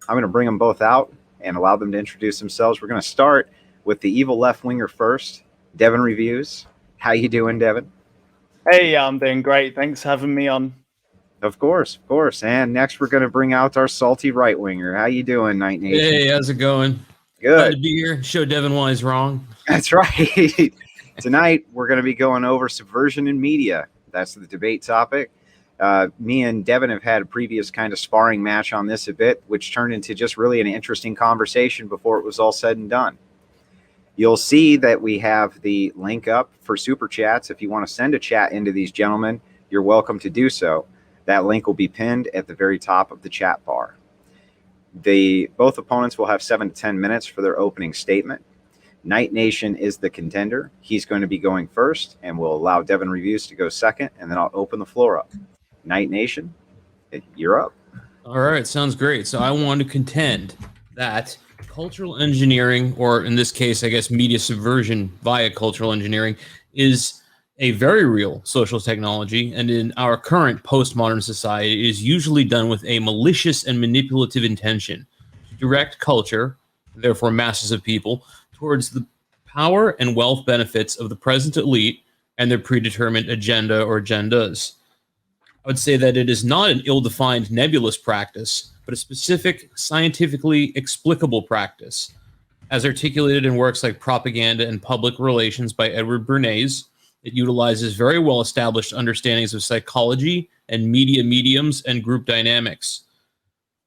I'm going to bring them both out and allow them to introduce themselves. We're going to start with the evil left winger first. Devin reviews. How you doing, Devin? Hey, I'm doing great. Thanks for having me on. Of course, of course. And next, we're going to bring out our salty right winger. How you doing, Night Nation? Hey, how's it going? Glad Good. to be here. Show Devin why he's wrong. That's right. Tonight, we're going to be going over subversion in media. That's the debate topic. Me and Devin have had a previous kind of sparring match on this a bit, which turned into just really an interesting conversation before it was all said and done. You'll see that we have the link up for super chats. If you want to send a chat into these gentlemen, you're welcome to do so. That link will be pinned at the very top of the chat bar. Both opponents will have 7 to 10 minutes for their opening statement. Night Nation is the contender. He's going to be going first, and we'll allow Devin Reviews to go second, and then I'll open the floor up. Night Nation, you're up. All right, sounds great. So I want to contend that cultural engineering, or in this case, I guess media subversion via cultural engineering, is a very real social technology, and in our current postmodern society, it is usually done with a malicious and manipulative intention to direct culture, therefore masses of people, towards the power and wealth benefits of the present elite and their predetermined agenda or agendas. I would say that it is not an ill-defined nebulous practice, but a specific, scientifically explicable practice, as articulated in works like Propaganda and Public Relations by Edward Bernays. It utilizes very well-established understandings of psychology and media mediums and group dynamics.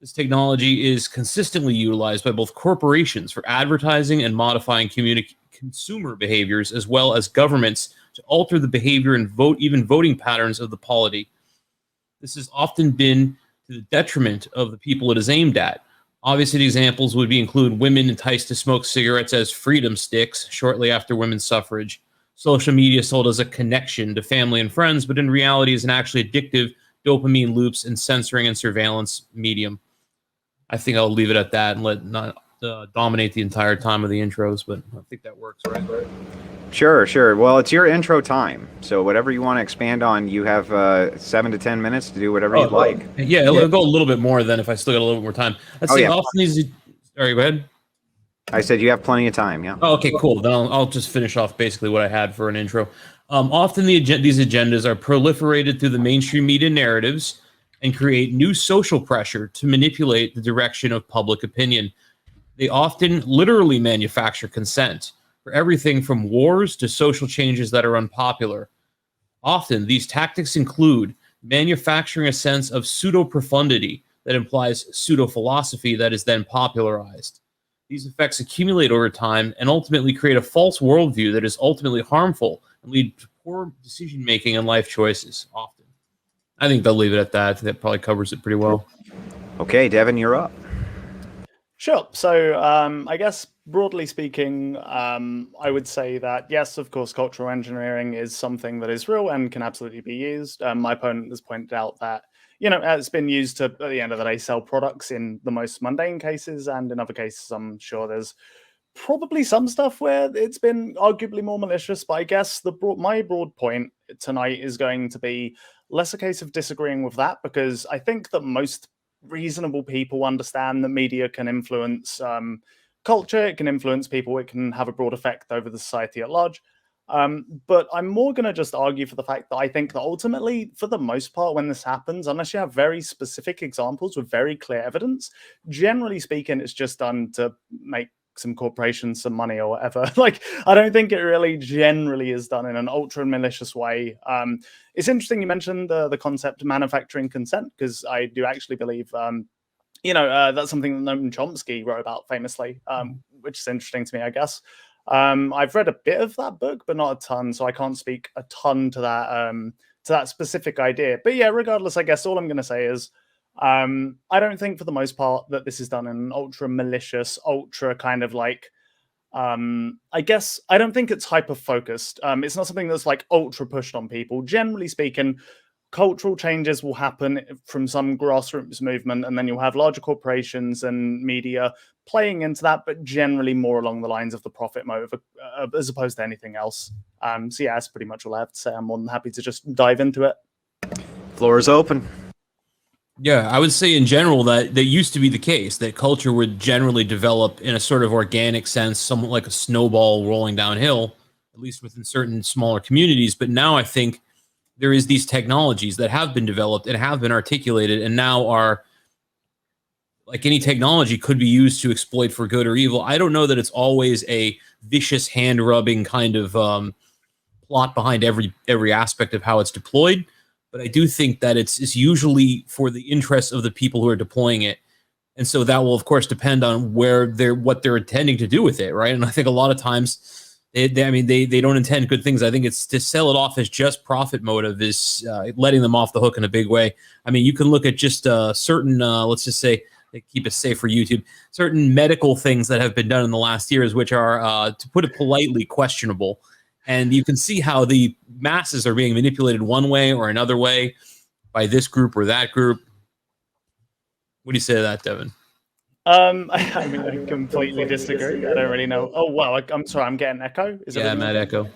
This technology is consistently utilized by both corporations for advertising and modifying consumer behaviors, as well as governments to alter the behavior and even voting patterns of the polity. This has often been to the detriment of the people it is aimed at. Obviously, the examples would include women enticed to smoke cigarettes as freedom sticks shortly after women's suffrage. Social media sold as a connection to family and friends, but in reality is an actually addictive dopamine loops and censoring and surveillance medium. I think I'll leave it at that and let not dominate the entire time of the intros, but I think that works, right? Sure. Well, it's your intro time, so whatever you want to expand on, you have 7 to 10 minutes to do whatever you'd like. Yeah, it'll go a little bit more then if I still got a little bit more time. Let's see. Often these. Sorry, go ahead. I said you have plenty of time. Yeah. Oh, okay, cool. Then I'll just finish off basically what I had for an intro. Often these agendas are proliferated through the mainstream media narratives and create new social pressure to manipulate the direction of public opinion. They often literally manufacture consent for everything from wars to social changes that are unpopular. Often, these tactics include manufacturing a sense of pseudo-profundity that implies pseudo-philosophy that is then popularized. These effects accumulate over time and ultimately create a false worldview that is ultimately harmful and lead to poor decision-making and life choices, often. I think they'll leave it at that. I think that probably covers it pretty well. Okay, Devin, you're up. Sure. So I guess broadly speaking, I would say that, yes, of course, cultural engineering is something that is real and can absolutely be used. My opponent has pointed out that, it's been used to, at the end of the day, sell products in the most mundane cases. And in other cases, I'm sure there's probably some stuff where it's been arguably more malicious. But I guess my broad point tonight is going to be less a case of disagreeing with that, because I think that most reasonable people understand that media can influence culture, it can influence people, it can have a broad effect over the society at large. But I'm more going to just argue for the fact that I think that ultimately, for the most part, when this happens, unless you have very specific examples with very clear evidence, generally speaking, it's just done to make some corporations some money or whatever. I don't think it really generally is done in an ultra malicious way. It's interesting you mentioned the concept of manufacturing consent, because I do actually believe that's something that Noam Chomsky wrote about famously, which is interesting to me, I guess. I've read a bit of that book, but not a ton, so I can't speak a ton to that specific idea. But yeah, regardless, I guess all I'm going to say is I don't think for the most part that this is done in an ultra malicious, ultra kind of I guess I don't think it's hyper focused. It's not something that's ultra pushed on people. Generally speaking, cultural changes will happen from some grassroots movement, and then you'll have larger corporations and media playing into that, but generally more along the lines of the profit motive as opposed to anything else. So yeah, that's pretty much all I have to say. I'm more than happy to just dive into it. Floor is open. Yeah, I would say in general that used to be the case, that culture would generally develop in a sort of organic sense, somewhat like a snowball rolling downhill, at least within certain smaller communities. But now I think there is these technologies that have been developed and have been articulated and now are, like any technology, could be used to exploit for good or evil. I don't know that it's always a vicious hand rubbing kind of plot behind every aspect of how it's deployed, but I do think that it's usually for the interests of the people who are deploying it. And so that will of course depend on what they're intending to do with it, right? And I think a lot of times they don't intend good things. I think it's to sell it off as just profit motive is letting them off the hook in a big way. I mean, you can look at just certain let's just say, they keep us safe for YouTube, certain medical things that have been done in the last years, which are, to put it politely, questionable. And you can see how the masses are being manipulated one way or another way by this group or that group. What do you say to that, Devin? I mean, I completely disagree. I don't really know. Oh, wow. I'm sorry. I'm getting echo. Is Yeah, Matt Echo.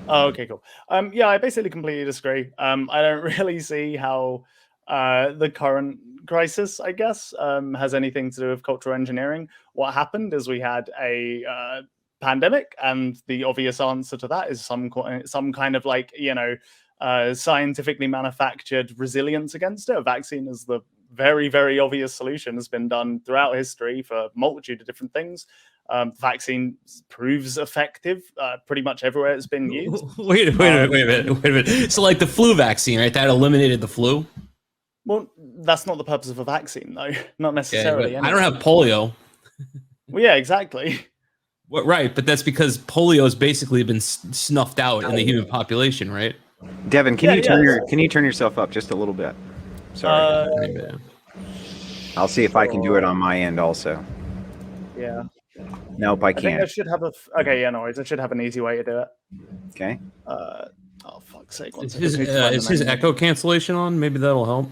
Oh, okay, cool. Yeah, I basically completely disagree. I don't really see how the current crisis, I guess, has anything to do with cultural engineering. What happened is we had a pandemic, and the obvious answer to that is some kind of like scientifically manufactured resilience against it. A vaccine is the very, very obvious solution. Has been done throughout history for a multitude of different things. Vaccine proves effective pretty much everywhere it's been used. Wait a minute. So like the flu vaccine, right? That eliminated the flu? Well, that's not the purpose of a vaccine, though. Not necessarily. I don't have polio. Well, yeah, exactly. Well, right, but that's because polio has basically been snuffed out in the human population, right? Devin, can you turn yourself up just a little bit? Sorry. I'll see if I can do it on my end also. Yeah. Nope, I can't. I think I should have okay, yeah, no worries. I should have an easy way to do it. Okay. Oh, fuck's sake. Is his echo cancellation on? Maybe that'll help.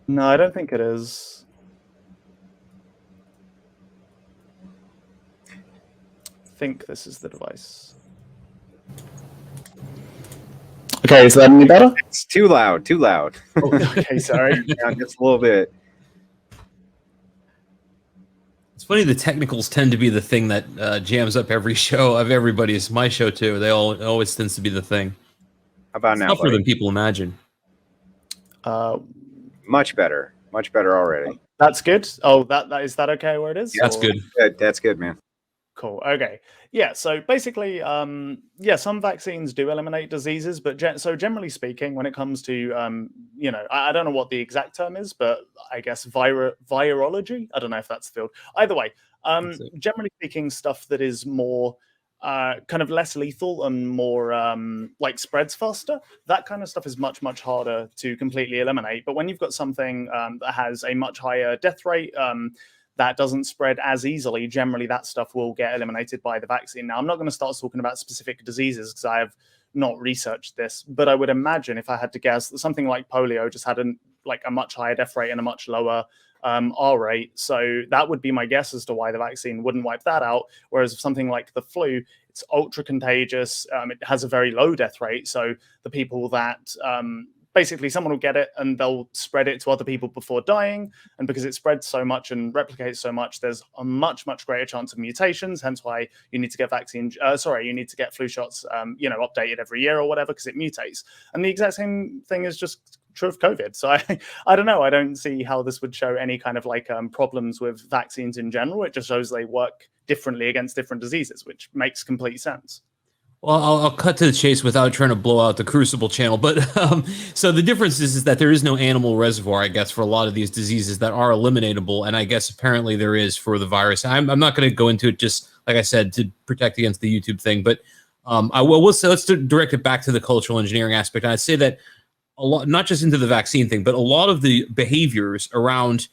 No, I don't think it is. I think this is the device. Okay, is that any better? It's too loud. Oh, okay, sorry. Yeah, just a little bit. It's funny, the technicals tend to be the thing that jams up every show of everybody's. My show too. It always tends to be the thing. How about now? Tougher than people imagine. Much better already. That's good. Oh, that is that okay where it is? That's good. That's good, man. Cool. Okay. Yeah. So basically, some vaccines do eliminate diseases, but generally speaking, when it comes to, I don't know what the exact term is, but I guess virology. I don't know if that's the field. Either way, generally speaking, stuff that is more kind of less lethal and more like spreads faster, that kind of stuff is much, much harder to completely eliminate. But when you've got something that has a much higher death rate, that doesn't spread as easily, generally that stuff will get eliminated by the vaccine. Now, I'm not going to start talking about specific diseases because I have not researched this, but I would imagine, if I had to guess, that something like polio just had a much higher death rate and a much lower R rate. So that would be my guess as to why the vaccine wouldn't wipe that out. Whereas if something like the flu, it's ultra contagious. It has a very low death rate. So the people that basically someone will get it and they'll spread it to other people before dying. And because it spreads so much and replicates so much, there's a much, much greater chance of mutations. Hence why you need to get you need to get flu shots, updated every year or whatever, because it mutates. And the exact same thing is just true of COVID. So I don't know. I don't see how this would show any kind of problems with vaccines in general. It just shows they work differently against different diseases, which makes complete sense. Well, I'll cut to the chase without trying to blow out the Crucible channel. But so the difference is that there is no animal reservoir, I guess, for a lot of these diseases that are eliminatable. And I guess apparently there is for the virus. I'm not going to go into it, just like I said, to protect against the YouTube thing. But I will say, let's direct it back to the cultural engineering aspect. And I'd say that a lot, not just into the vaccine thing, but a lot of the behaviors around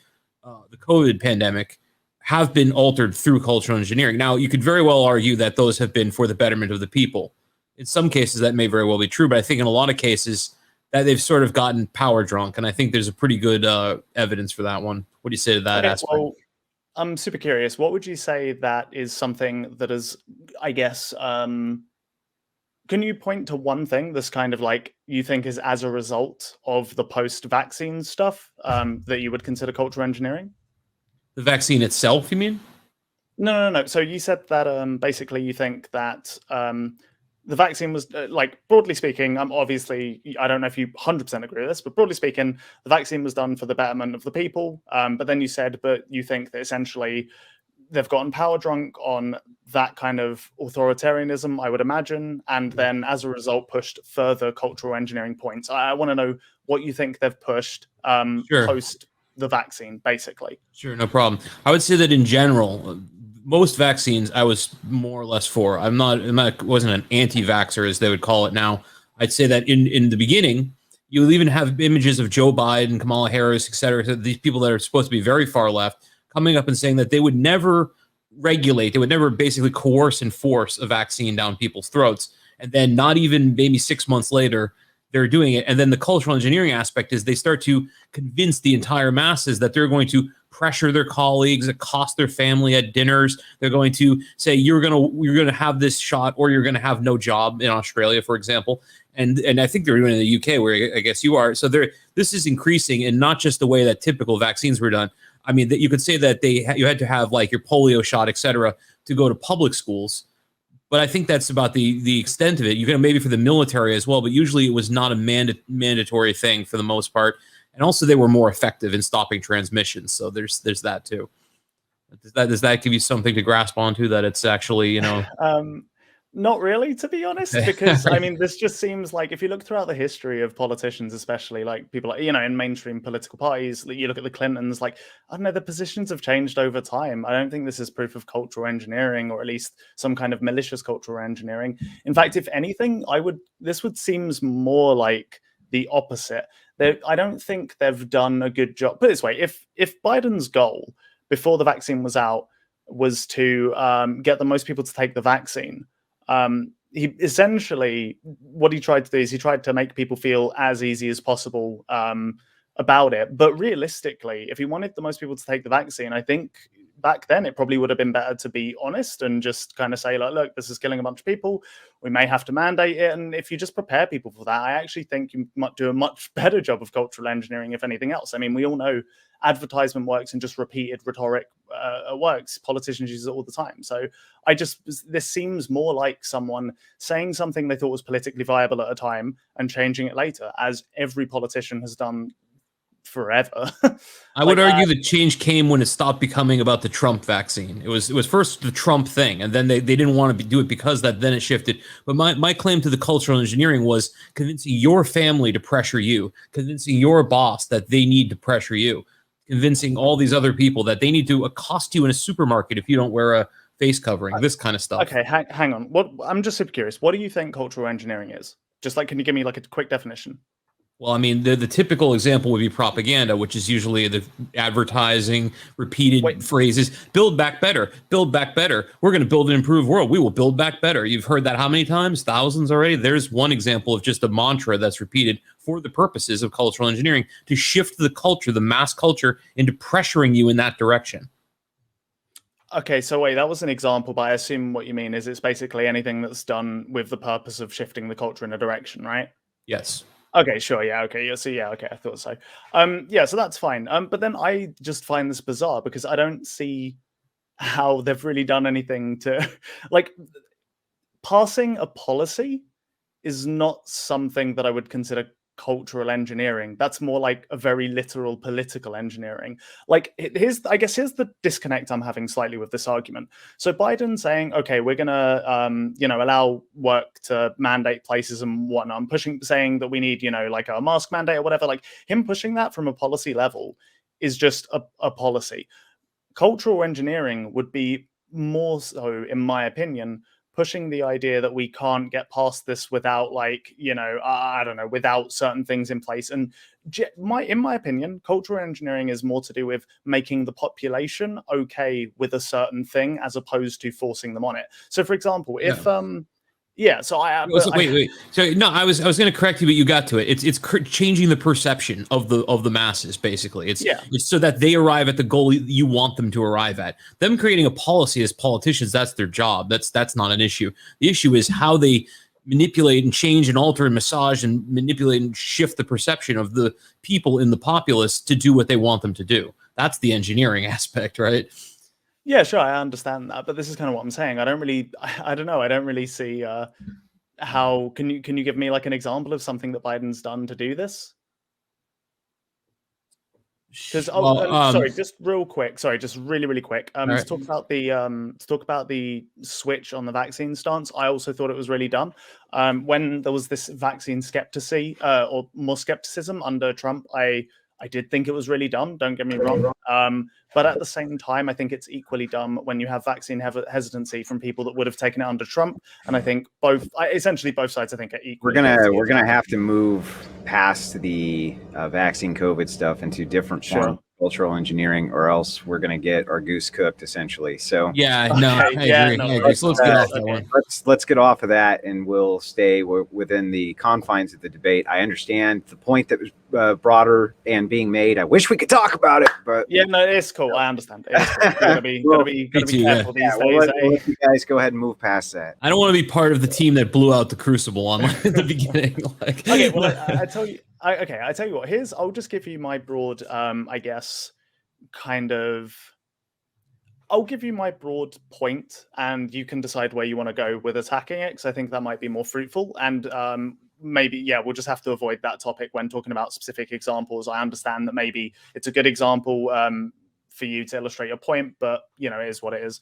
the COVID pandemic have been altered through cultural engineering. Now, you could very well argue that those have been for the betterment of the people. In some cases, that may very well be true, but I think in a lot of cases that they've sort of gotten power drunk, and I think there's a pretty good evidence for that one. What do you say to that aspect? Well, I'm super curious. What would you say that is something that is, I guess, can you point to one thing that's kind of like you think is as a result of the post-vaccine stuff that you would consider cultural engineering? The vaccine itself, you mean? No. So you said that basically you think that the vaccine was like broadly speaking. Obviously, I don't know if you 100% agree with this, but broadly speaking, the vaccine was done for the betterment of the people. But then you said, but you think that essentially they've gotten power drunk on that kind of authoritarianism, I would imagine, and then as a result pushed further cultural engineering points. I want to know what you think they've pushed Sure. post the vaccine, basically. Sure, no problem. I would say that in general, most vaccines I was more or less for. Wasn't an anti-vaxxer as they would call it now. I'd say that in the beginning, you'll even have images of Joe Biden, Kamala Harris, et cetera, so these people that are supposed to be very far left coming up and saying that they would never regulate, they would never basically coerce and force a vaccine down people's throats. And then not even maybe 6 months later, they're doing it. And then the cultural engineering aspect is they start to convince the entire masses that they're going to pressure their colleagues, accost their family at dinners. They're going to say, you're going to have this shot or you're going to have no job in Australia, for example. And I think they're doing it in the UK where I guess you are. So this is increasing, and not just the way that typical vaccines were done. I mean, that you could say that you had to have like your polio shot, et cetera, to go to public schools. But I think that's about the extent of it. You can maybe for the military as well, but usually it was not a mandatory thing for the most part. And also they were more effective in stopping transmissions. So there's that too. Does that give you something to grasp onto, that it's actually, Not really, to be honest, because I mean, this just seems like if you look throughout the history of politicians, especially like people like, in mainstream political parties, you look at the Clintons, like, I don't know, the positions have changed over time. I don't think this is proof of cultural engineering, or at least some kind of malicious cultural engineering. In fact, if anything, this would seems more like the opposite. I don't think they've done a good job. Put it this way, if Biden's goal before the vaccine was out was to get the most people to take the vaccine, he essentially, what he tried to do is he tried to make people feel as easy as possible about it. But realistically, if he wanted the most people to take the vaccine, I think back then it probably would have been better to be honest and just kind of say, like, look, this is killing a bunch of people. We may have to mandate it. And if you just prepare people for that, I actually think you might do a much better job of cultural engineering, if anything else. I mean, we all know advertisement works and just repeated rhetoric works. Politicians use it all the time. So this seems more like someone saying something they thought was politically viable at a time and changing it later, as every politician has done forever. I would argue the change came when it stopped becoming about the Trump vaccine. It was first the Trump thing, and then they didn't want to do it because that. Then it shifted. But my claim to the cultural engineering was convincing your family to pressure you, convincing your boss that they need to pressure you, convincing all these other people that they need to accost you in a supermarket if you don't wear a face covering, this kind of stuff. Okay, hang on. I'm just super curious. What do you think cultural engineering is? Just like, can you give me like a quick definition? Well, I mean, the typical example would be propaganda, which is usually the advertising, repeated phrases, build back better, build back better. We're going to build an improved world. We will build back better. You've heard that how many times? Thousands already. There's one example of just a mantra that's repeated for the purposes of cultural engineering to shift the culture, the mass culture, into pressuring you in that direction. Okay, so wait, that was an example, but I assume what you mean is it's basically anything that's done with the purpose of shifting the culture in a direction, right? Yes. Okay, sure, yeah, okay, okay, I thought so. Yeah, so that's fine. But then I just find this bizarre because I don't see how they've really done anything to, like, passing a policy is not something that I would consider cultural engineering. That's more like a very literal political engineering. Like, here's the disconnect I'm having slightly with this argument. So Biden saying, okay, we're gonna allow work to mandate places and whatnot. I'm saying that we need, like a mask mandate or whatever. Like, him pushing that from a policy level is just a policy. Cultural engineering would be more so, in my opinion, pushing the idea that we can't get past this without, like, I don't know, without certain things in place. And in my opinion, cultural engineering is more to do with making the population okay with a certain thing as opposed to forcing them on it. So, for example, if wait. So no, I was going to correct you, but you got to it. It's changing the perception of the masses. Basically, it's so that they arrive at the goal you want them to arrive at. Them creating a policy as politicians, that's their job. That's not an issue. The issue is how they manipulate and change and alter and massage and manipulate and shift the perception of the people in the populace to do what they want them to do. That's the engineering aspect, right? Yeah, sure, I understand that, but this is kind of what I'm saying. I don't know. I don't really see how can you give me like an example of something that Biden's done to do this? Because sorry, just real quick. Sorry, just really quick. To talk about the switch on the vaccine stance. I also thought it was really dumb. When there was this vaccine skepticism or more skepticism under Trump, I did think it was really dumb. Don't get me wrong. But at the same time, I think it's equally dumb when you have vaccine hesitancy from people that would have taken it under Trump. And I think essentially both sides, I think, are equal. We're gonna have to move past the vaccine COVID stuff into different form of cultural engineering, or else we're gonna get our goose cooked essentially. So I agree. So let's get off that one. Let's get off of that, and we'll stay within the confines of the debate. I understand the point that was broader and being made. I wish we could talk about it, but it's cool. I understand. It's cool. Gotta be careful these days. We'll let you guys go ahead and move past that. I don't want to be part of the team that blew out the Crucible on at the beginning. Okay, well, I tell you. I tell you what. I'll just give you my broad, I guess, I'll give you my broad point, and you can decide where you want to go with attacking it, because I think that might be more fruitful. And maybe, we'll just have to avoid that topic when talking about specific examples. I understand that maybe it's a good example for you to illustrate your point, but it is what it is.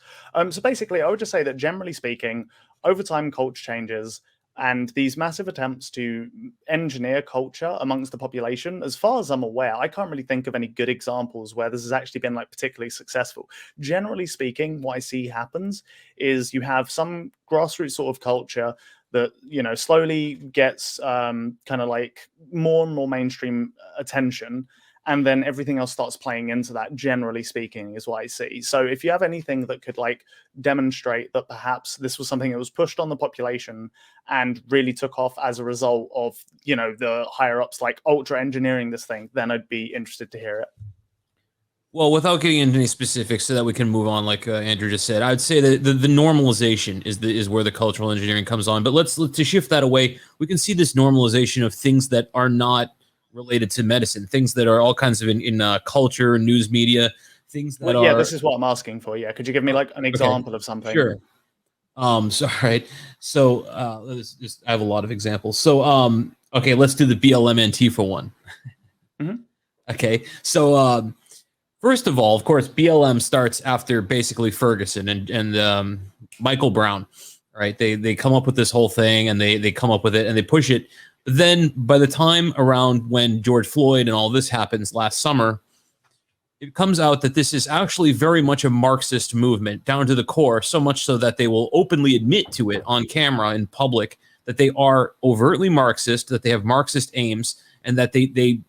So basically, I would just say that generally speaking, over time, culture changes. And these massive attempts to engineer culture amongst the population, as far as I'm aware, I can't really think of any good examples where this has actually been particularly successful. Generally speaking, what I see happens is you have some grassroots sort of culture that, slowly gets kind of more and more mainstream attention. And then everything else starts playing into that, generally speaking, is what I see. So if you have anything that could demonstrate that perhaps this was something that was pushed on the population and really took off as a result of, the higher ups ultra engineering this thing, then I'd be interested to hear it. Well, without getting into any specifics so that we can move on, like Andrew just said, I would say that the normalization is where the cultural engineering comes on. But let's to shift that away, we can see this normalization of things that are not related to medicine, things that are all kinds of in culture, news media, things that are... Yeah, this is what I'm asking for. Yeah, could you give me an example of something? Sure. So, all right. So, I have a lot of examples. So, okay, let's do the BLM Antifa one. Mm-hmm. Okay, so first of all, of course, BLM starts after basically Ferguson and Michael Brown. Right? They come up with this whole thing, and they come up with it and they push it. But then by the time around when George Floyd and all this happens last summer, it comes out that this is actually very much a Marxist movement down to the core, so much so that they will openly admit to it on camera in public that they are overtly Marxist, that they have Marxist aims, and that they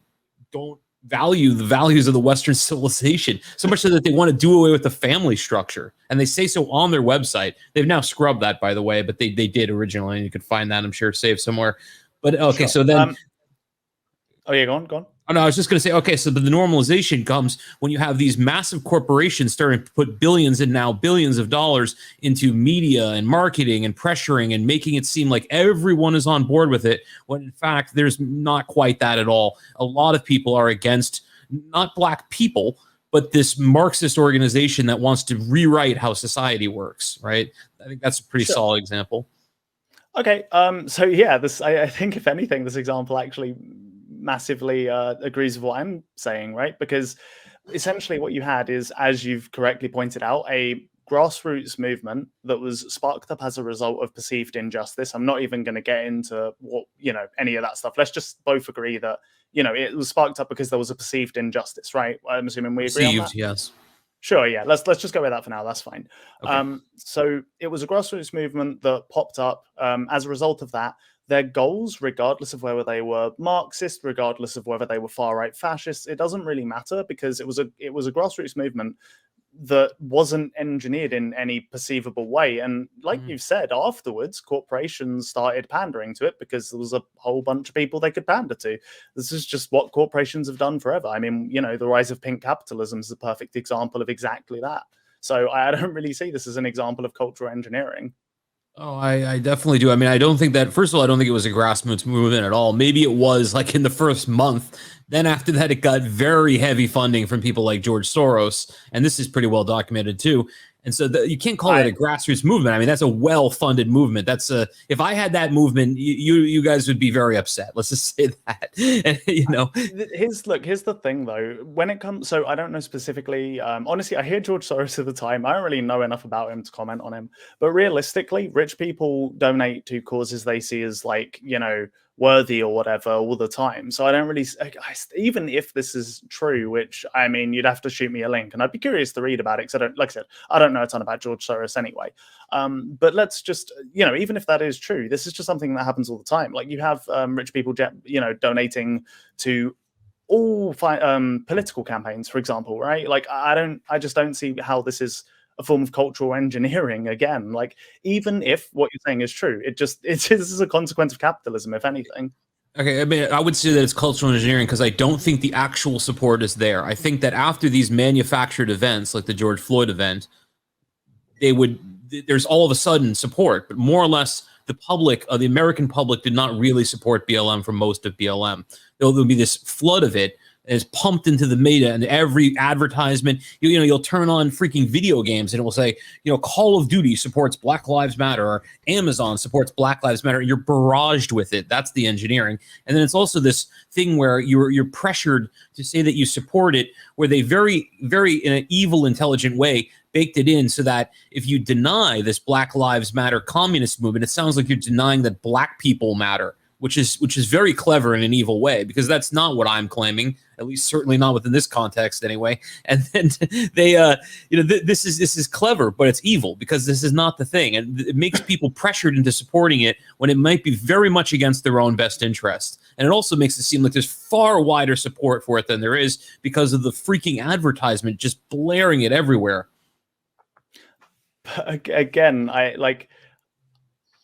don't value the values of the Western civilization, so much so that they want to do away with the family structure. And they say so on their website. They've now scrubbed that, by the way, but they did originally, and you could find that, I'm sure, saved somewhere. But okay, sure. So then... go on. Oh, no, I was just going to say, okay, so the normalization comes when you have these massive corporations starting to put billions and now billions of dollars into media and marketing and pressuring and making it seem like everyone is on board with it, when in fact, there's not quite that at all. A lot of people are against not black people, but this Marxist organization that wants to rewrite how society works, right? I think that's a pretty solid example. Okay, so yeah, I think if anything, this example actually massively agrees with what I'm saying, right? Because essentially what you had is, as you've correctly pointed out, a grassroots movement that was sparked up as a result of perceived injustice. I'm not even going to get into what, any of that stuff. Let's just both agree that, it was sparked up because there was a perceived injustice, right? I'm assuming we agree on that? Yes. Sure, yeah. Let's just go with that for now. That's fine. Okay. So it was a grassroots movement that popped up as a result of that. Their goals, regardless of whether they were Marxist, regardless of whether they were far-right fascists, it doesn't really matter, because it was a grassroots movement that wasn't engineered in any perceivable way. And like you've said, afterwards, corporations started pandering to it because there was a whole bunch of people they could pander to. This is just what corporations have done forever. I mean, the rise of pink capitalism is a perfect example of exactly that. So I don't really see this as an example of cultural engineering. Oh, I definitely do. I mean, I don't think that, first of all, I don't think it was a grassroots movement at all. Maybe it was like in the first month. Then after that, it got very heavy funding from people like George Soros. And this is pretty well documented too. And so you can't call that a grassroots movement. I mean, that's a well-funded movement. That's if I had that movement, you guys would be very upset. Let's just say that. And, you know, here's the thing though. When it comes, so I don't know specifically. Honestly, I hear George Soros at the time. I don't really know enough about him to comment on him. But realistically, rich people donate to causes they see as like, you know, worthy or whatever all the time. So I don't really, even if this is true, which I mean, you'd have to shoot me a link, and I'd be curious to read about it because I don't, like I said, I don't know a ton about George Soros anyway. But let's just, you know, even if that is true, this is just something that happens all the time. Like you have rich people, you know, donating to all political campaigns, for example, right? Like I just don't see how this is a form of cultural engineering again. Like even if what you're saying is true, this is a consequence of capitalism, if anything. Okay, I mean, I would say that it's cultural engineering because I don't think the actual support is there. I think that after these manufactured events, like the George Floyd event, there's all of a sudden support, but more or less the public, the American public, did not really support BLM for most of BLM. There'll be this flood of it is pumped into the media, and every advertisement, you know, you'll turn on freaking video games and it will say, you know, Call of Duty supports Black Lives Matter, or Amazon supports Black Lives Matter. You're barraged with it. That's the engineering. And then it's also this thing where you're pressured to say that you support it, where they very, very in an evil, intelligent way baked it in so that if you deny this Black Lives Matter communist movement, it sounds like you're denying that Black people matter, which is very clever in an evil way, because that's not what I'm claiming, at least certainly not within this context anyway. And then they, you know, this is clever, but it's evil because this is not the thing, and it makes people pressured into supporting it when it might be very much against their own best interest. And it also makes it seem like there's far wider support for it than there is because of the freaking advertisement just blaring it everywhere. Again,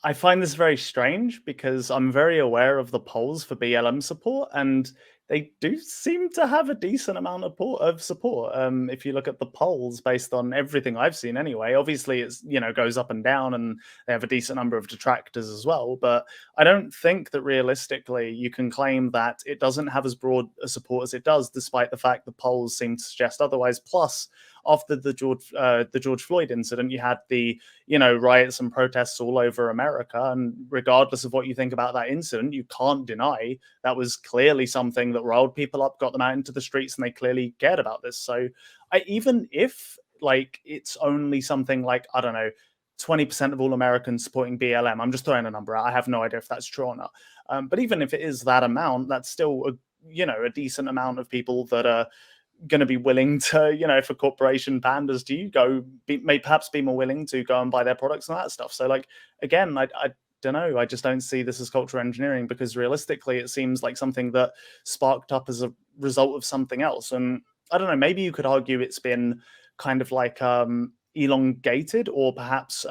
I find this very strange because I'm very aware of the polls for BLM support, and they do seem to have a decent amount of support. If you look at the polls based on everything I've seen anyway, obviously it's, you know, goes up and down, and they have a decent number of detractors as well. But I don't think that realistically you can claim that it doesn't have as broad a support as it does, despite the fact the polls seem to suggest otherwise. Plus, after the George Floyd incident, you had the, you know, riots and protests all over America, and regardless of what you think about that incident, you can't deny that was clearly something that riled people up, got them out into the streets, and they clearly cared about this. So even if like it's only something like, I don't know, 20% of all Americans supporting BLM, I'm just throwing a number out, I have no idea if that's true or not, but even if it is that amount, that's still a decent amount of people that are going to be willing to, you know, if a corporation panders to you, may perhaps be more willing to go and buy their products and that stuff. So like, again, I don't know, I just don't see this as cultural engineering, because realistically it seems like something that sparked up as a result of something else. And I don't know, maybe you could argue it's been kind of like elongated or perhaps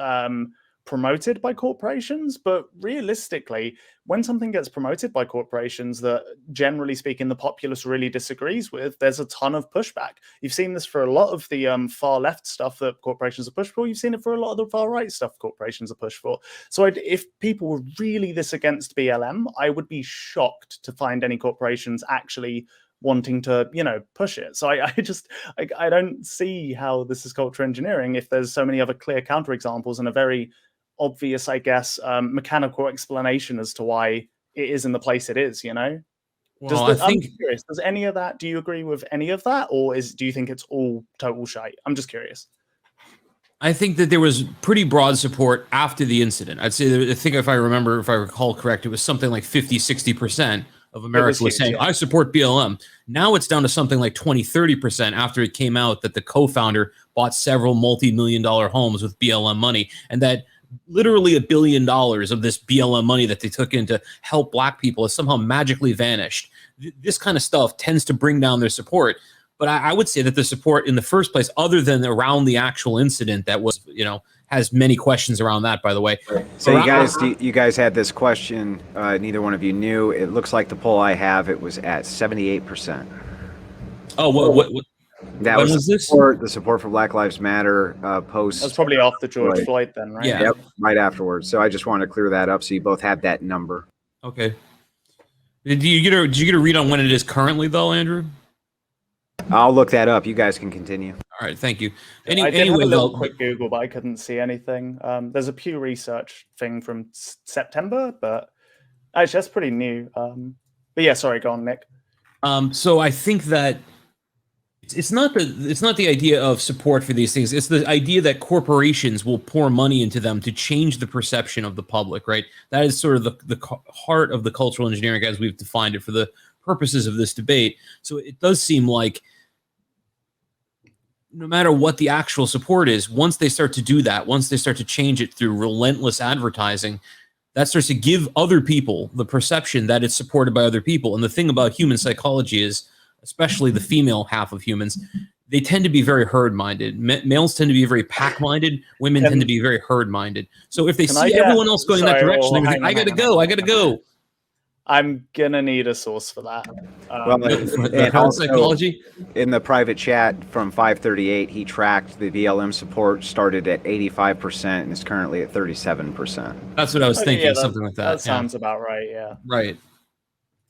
promoted by corporations. But realistically, when something gets promoted by corporations that, generally speaking, the populace really disagrees with, there's a ton of pushback. You've seen this for a lot of the far left stuff that corporations are pushed for. You've seen it for a lot of the far right stuff corporations are pushed for. So if people were really this against BLM, I would be shocked to find any corporations actually wanting to, you know, push it. So I don't see how this is cultural engineering if there's so many other clear counterexamples and a very obvious, I guess, mechanical explanation as to why it is in the place it is, you know? Well, I'm curious, does any of that, do you agree with any of that, or do you think it's all total shite? I'm just curious. I think that there was pretty broad support after the incident. I'd say that, I think if I recall correct, it was something like 50-60% of America was saying, I support BLM. Now it's down to something like 20-30% after it came out that the co-founder bought several multi-million-dollar homes with BLM money, and that literally $1 billion of this BLM money that they took in to help Black people has somehow magically vanished. This kind of stuff tends to bring down their support. But I would say that the support in the first place, other than around the actual incident that was, you know, has many questions around that, by the way. So you guys had this question, neither one of you knew. It looks like the poll I have, it was at 78%. Oh, what? That When was was this? the support for Black Lives Matter post. That's probably after George Floyd. Floyd then, right? Yeah. Yep, right afterwards. So I just wanted to clear that up so you both have that number. Okay. Did you get a read on when it is currently though, Andrew? I'll look that up. You guys can continue. All right, thank you. I did have Anyway, a little though, quick Google, but I couldn't see anything. There's a Pew Research thing from September, but actually that's pretty new. But yeah, sorry, go on, Nick. so I think that it's not the idea of support for these things. It's the idea that corporations will pour money into them to change the perception of the public, right? That is sort of the heart of the cultural engineering as we've defined it for the purposes of this debate. So it does seem like no matter what the actual support is, once they start to do that, once they start to change it through relentless advertising, that starts to give other people the perception that it's supported by other people. And the thing about human psychology is, especially the female half of humans, they tend to be very herd-minded. Males tend to be very pack-minded. Women tend to be very herd-minded. So if they see everyone else going in that direction, they're going to think, I gotta go. I'm gonna need a source for that. And also, psychology in the private chat from 538, he tracked the BLM support started at 85% and is currently at 37%. That's what I was thinking, Yeah, something like that. That sounds about right. Yeah. Right.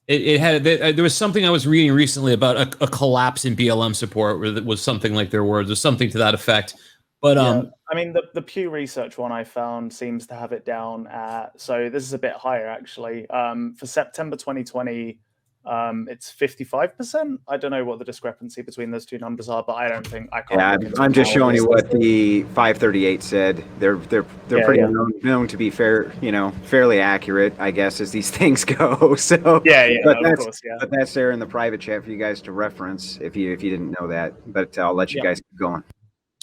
It had there was something I was reading recently about a collapse in BLM support, where it was something like their words, or something to that effect. But I mean, the Pew Research one I found seems to have it down at, so this is a bit higher actually. For September 2020, it's 55%. I don't know what the discrepancy between those two numbers are, but I don't think I can't. Yeah, I'm just showing you what the 538 said. They're pretty known to be fairly accurate, I guess, as these things go. So but that's there in the private chat for you guys to reference if you didn't know that. But I'll let you guys keep going.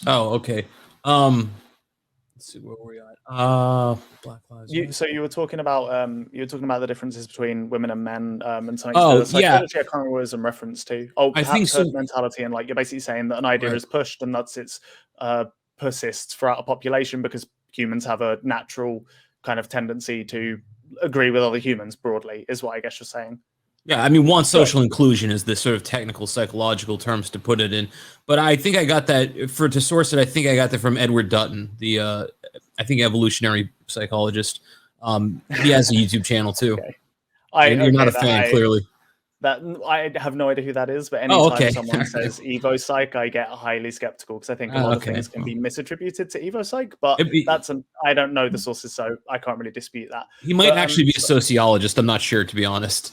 Oh, okay. Let's see where we're at. Black Lives. So you were talking about the differences between women and men, and something. Oh, the psychology I can't remember what it was in reference to. I think so. Mentality, and like you're basically saying that an idea is pushed and that's persists throughout a population because humans have a natural kind of tendency to agree with other humans broadly, is what I guess you're saying. Yeah, I mean, social inclusion is the sort of technical psychological terms to put it in. But I think I got that to source it. I think I got that from Edward Dutton, the I think evolutionary psychologist. He has a YouTube channel too. Okay. You're not a fan, clearly. That I have no idea who that is, but anytime someone says Evo Psych, I get highly skeptical because I think a lot of things can be misattributed to Evo Psych. But I don't know the sources, so I can't really dispute that. He might actually be a sociologist. I'm not sure, to be honest.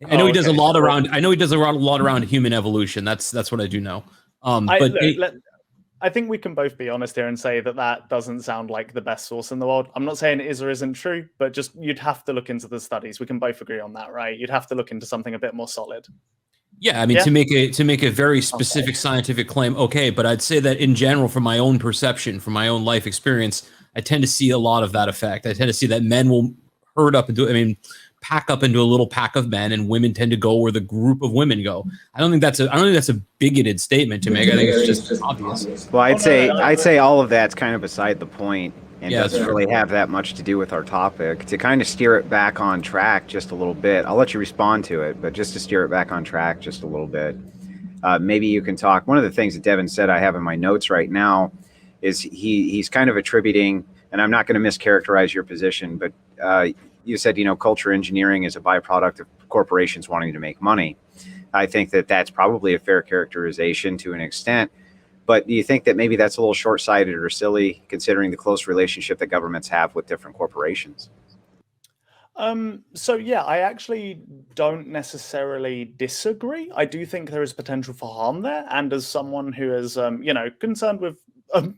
I know he does a lot around. I know he does a lot around human evolution. That's what I do know. I think we can both be honest here and say that doesn't sound like the best source in the world. I'm not saying it is or isn't true, but just you'd have to look into the studies. We can both agree on that, right? You'd have to look into something a bit more solid. Yeah, I mean, to make a very specific scientific claim, but I'd say that in general, from my own perception, from my own life experience, I tend to see a lot of that effect. I tend to see that men will pack up into a little pack of men, and women tend to go where the group of women go. I don't think that's a bigoted statement to make. I think it's just obvious. Well, I'd say all of that's kind of beside the point and doesn't really have that much to do with our topic. To kind of steer it back on track just a little bit, I'll let you respond to it, but just to steer it back on track just a little bit, maybe you can talk. One of the things that Devin said I have in my notes right now is he's kind of attributing, and I'm not going to mischaracterize your position, but you said, culture engineering is a byproduct of corporations wanting to make money. I think that that's probably a fair characterization to an extent, but do you think that maybe that's a little short-sighted or silly considering the close relationship that governments have with different corporations? I actually don't necessarily disagree. I do think there is potential for harm there. And as someone who is, concerned with a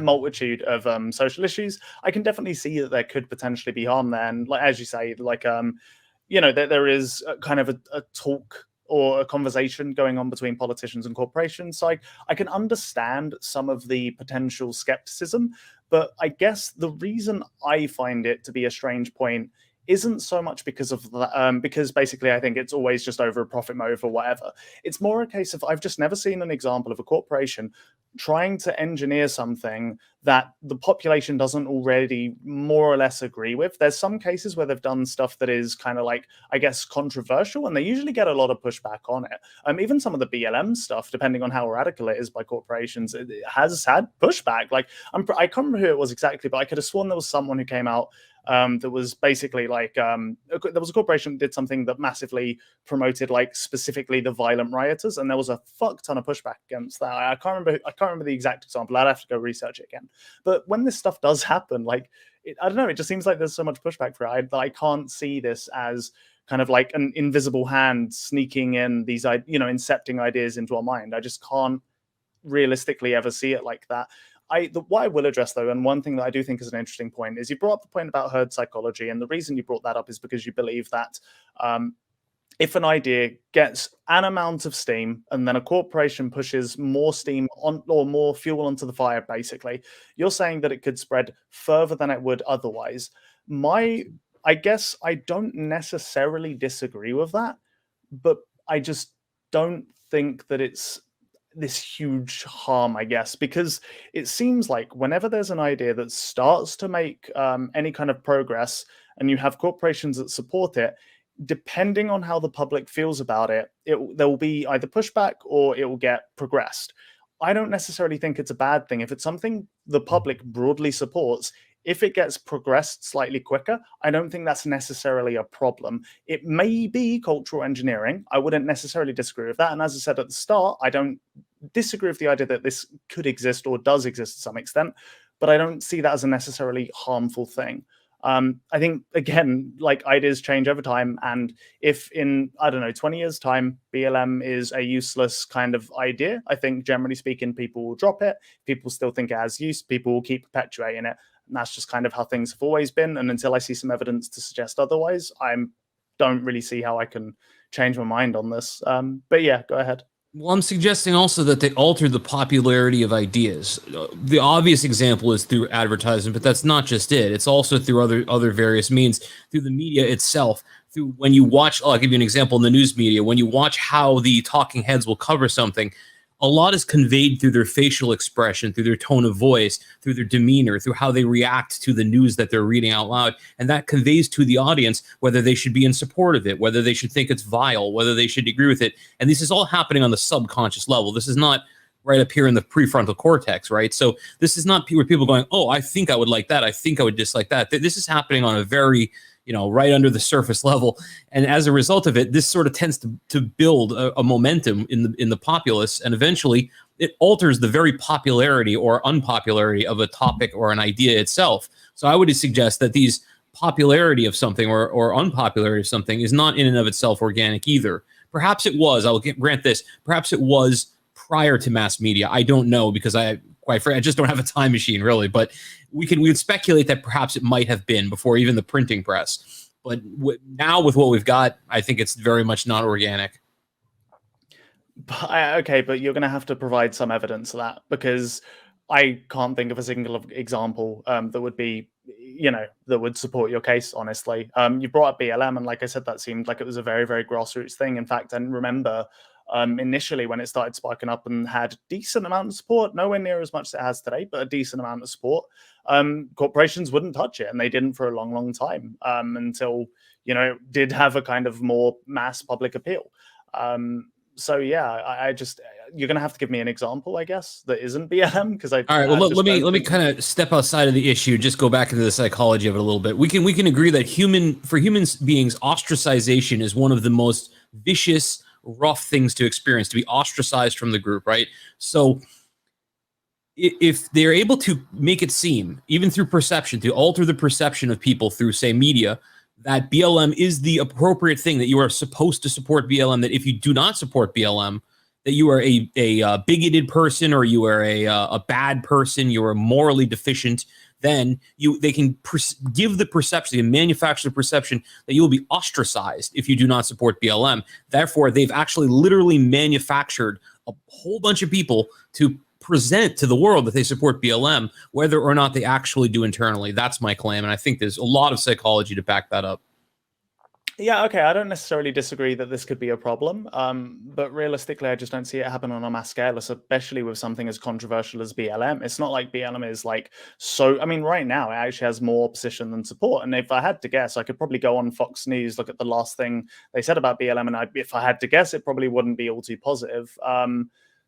multitude of social issues, I can definitely see that there could potentially be harm there. And as you say, there is kind of a talk or a conversation going on between politicians and corporations. So I can understand some of the potential skepticism, but I guess the reason I find it to be a strange point isn't so much because of that, because basically I think it's always just over a profit motive or whatever. It's more a case of I've just never seen an example of a corporation trying to engineer something that the population doesn't already more or less agree with. There's some cases where they've done stuff that is kind of like, I guess, controversial, and they usually get a lot of pushback on it. Even some of the BLM stuff, depending on how radical it is by corporations, it has had pushback. Like, I can't remember who it was exactly, but I could have sworn there was someone who came out that was basically like there was a corporation that did something that massively promoted like specifically the violent rioters, and there was a fuck ton of pushback against that. I can't remember the exact example. I'd have to go research it again. But when this stuff does happen, like I don't know, it just seems like there's so much pushback for it. I can't see this as kind of like an invisible hand sneaking in these, incepting ideas into our mind. I just can't realistically ever see it like that. What I will address, though, and one thing that I do think is an interesting point, is you brought up the point about herd psychology, and the reason you brought that up is because you believe that if an idea gets an amount of steam and then a corporation pushes more steam on or more fuel onto the fire, basically, you're saying that it could spread further than it would otherwise. I guess I don't necessarily disagree with that, but I just don't think that it's this huge harm, I guess, because it seems like whenever there's an idea that starts to make any kind of progress and you have corporations that support it, depending on how the public feels about it, there will be either pushback or it will get progressed. I don't necessarily think it's a bad thing. If it's something the public broadly supports, if it gets progressed slightly quicker, I don't think that's necessarily a problem. It may be cultural engineering. I wouldn't necessarily disagree with that. And as I said at the start, I don't disagree with the idea that this could exist or does exist to some extent, but I don't see that as a necessarily harmful thing. I think, again, like ideas change over time. And if in, 20 years' time, BLM is a useless kind of idea, I think generally speaking, people will drop it. People still think it has use. People will keep perpetuating it. And that's just kind of how things have always been. And until I see some evidence to suggest otherwise, I don't really see how I can change my mind on this. But yeah, go ahead. Well, I'm suggesting also that they alter the popularity of ideas. The obvious example is through advertising, but that's not just it. It's also through other various means, through the media itself. Through when you watch, I'll give you an example in the news media. When you watch how the talking heads will cover something, a lot is conveyed through their facial expression, through their tone of voice, through their demeanor, through how they react to the news that they're reading out loud. And that conveys to the audience whether they should be in support of it, whether they should think it's vile, whether they should agree with it. And this is all happening on the subconscious level. This is not right up here in the prefrontal cortex, right? So this is not where people going, oh, I think I would like that. I think I would dislike that. This is happening on a very, right under the surface level. And as a result of it, this sort of tends to build a momentum in the populace. And eventually it alters the very popularity or unpopularity of a topic or an idea itself. So I would suggest that these popularity of something or unpopularity of something is not in and of itself organic either. Perhaps it was, I will grant this, perhaps it was prior to mass media. I don't know, because I just don't have a time machine, really. But we would speculate that perhaps it might have been before even the printing press. But now with what we've got, I think it's very much not organic. Okay, but you're going to have to provide some evidence of that, because I can't think of a single example that would be, that would support your case, honestly. You brought up BLM, and like I said, that seemed like it was a very, very grassroots thing. In fact, I remember initially when it started sparking up and had a decent amount of support, nowhere near as much as it has today, but a decent amount of support, corporations wouldn't touch it, and they didn't for a long, long time, until, it did have a kind of more mass public appeal. So yeah, I just, you're going to have to give me an example, I guess, that isn't BLM, because all right. Well, let me kind of step outside of the issue. Just go back into the psychology of it a little bit. We can agree that for human beings, ostracization is one of the most vicious, rough things to experience, to be ostracized from the group, right? So if they're able to make it seem, even through perception, to alter the perception of people through, say, media, that BLM is the appropriate thing, that you are supposed to support BLM, that if you do not support BLM, that you are a bigoted person, or you are a bad person, you are morally deficient, then they can give the perception, and manufacture the perception that you will be ostracized if you do not support BLM. Therefore, they've actually literally manufactured a whole bunch of people to present to the world that they support BLM, whether or not they actually do internally. That's my claim, and I think there's a lot of psychology to back that up. Yeah, okay. I don't necessarily disagree that this could be a problem, but realistically, I just don't see it happen on a mass scale, especially with something as controversial as BLM. It's not like BLM is like so. I mean, right now, it actually has more opposition than support. And if I had to guess, I could probably go on Fox News, look at the last thing they said about BLM, and if I had to guess, it probably wouldn't be all too positive.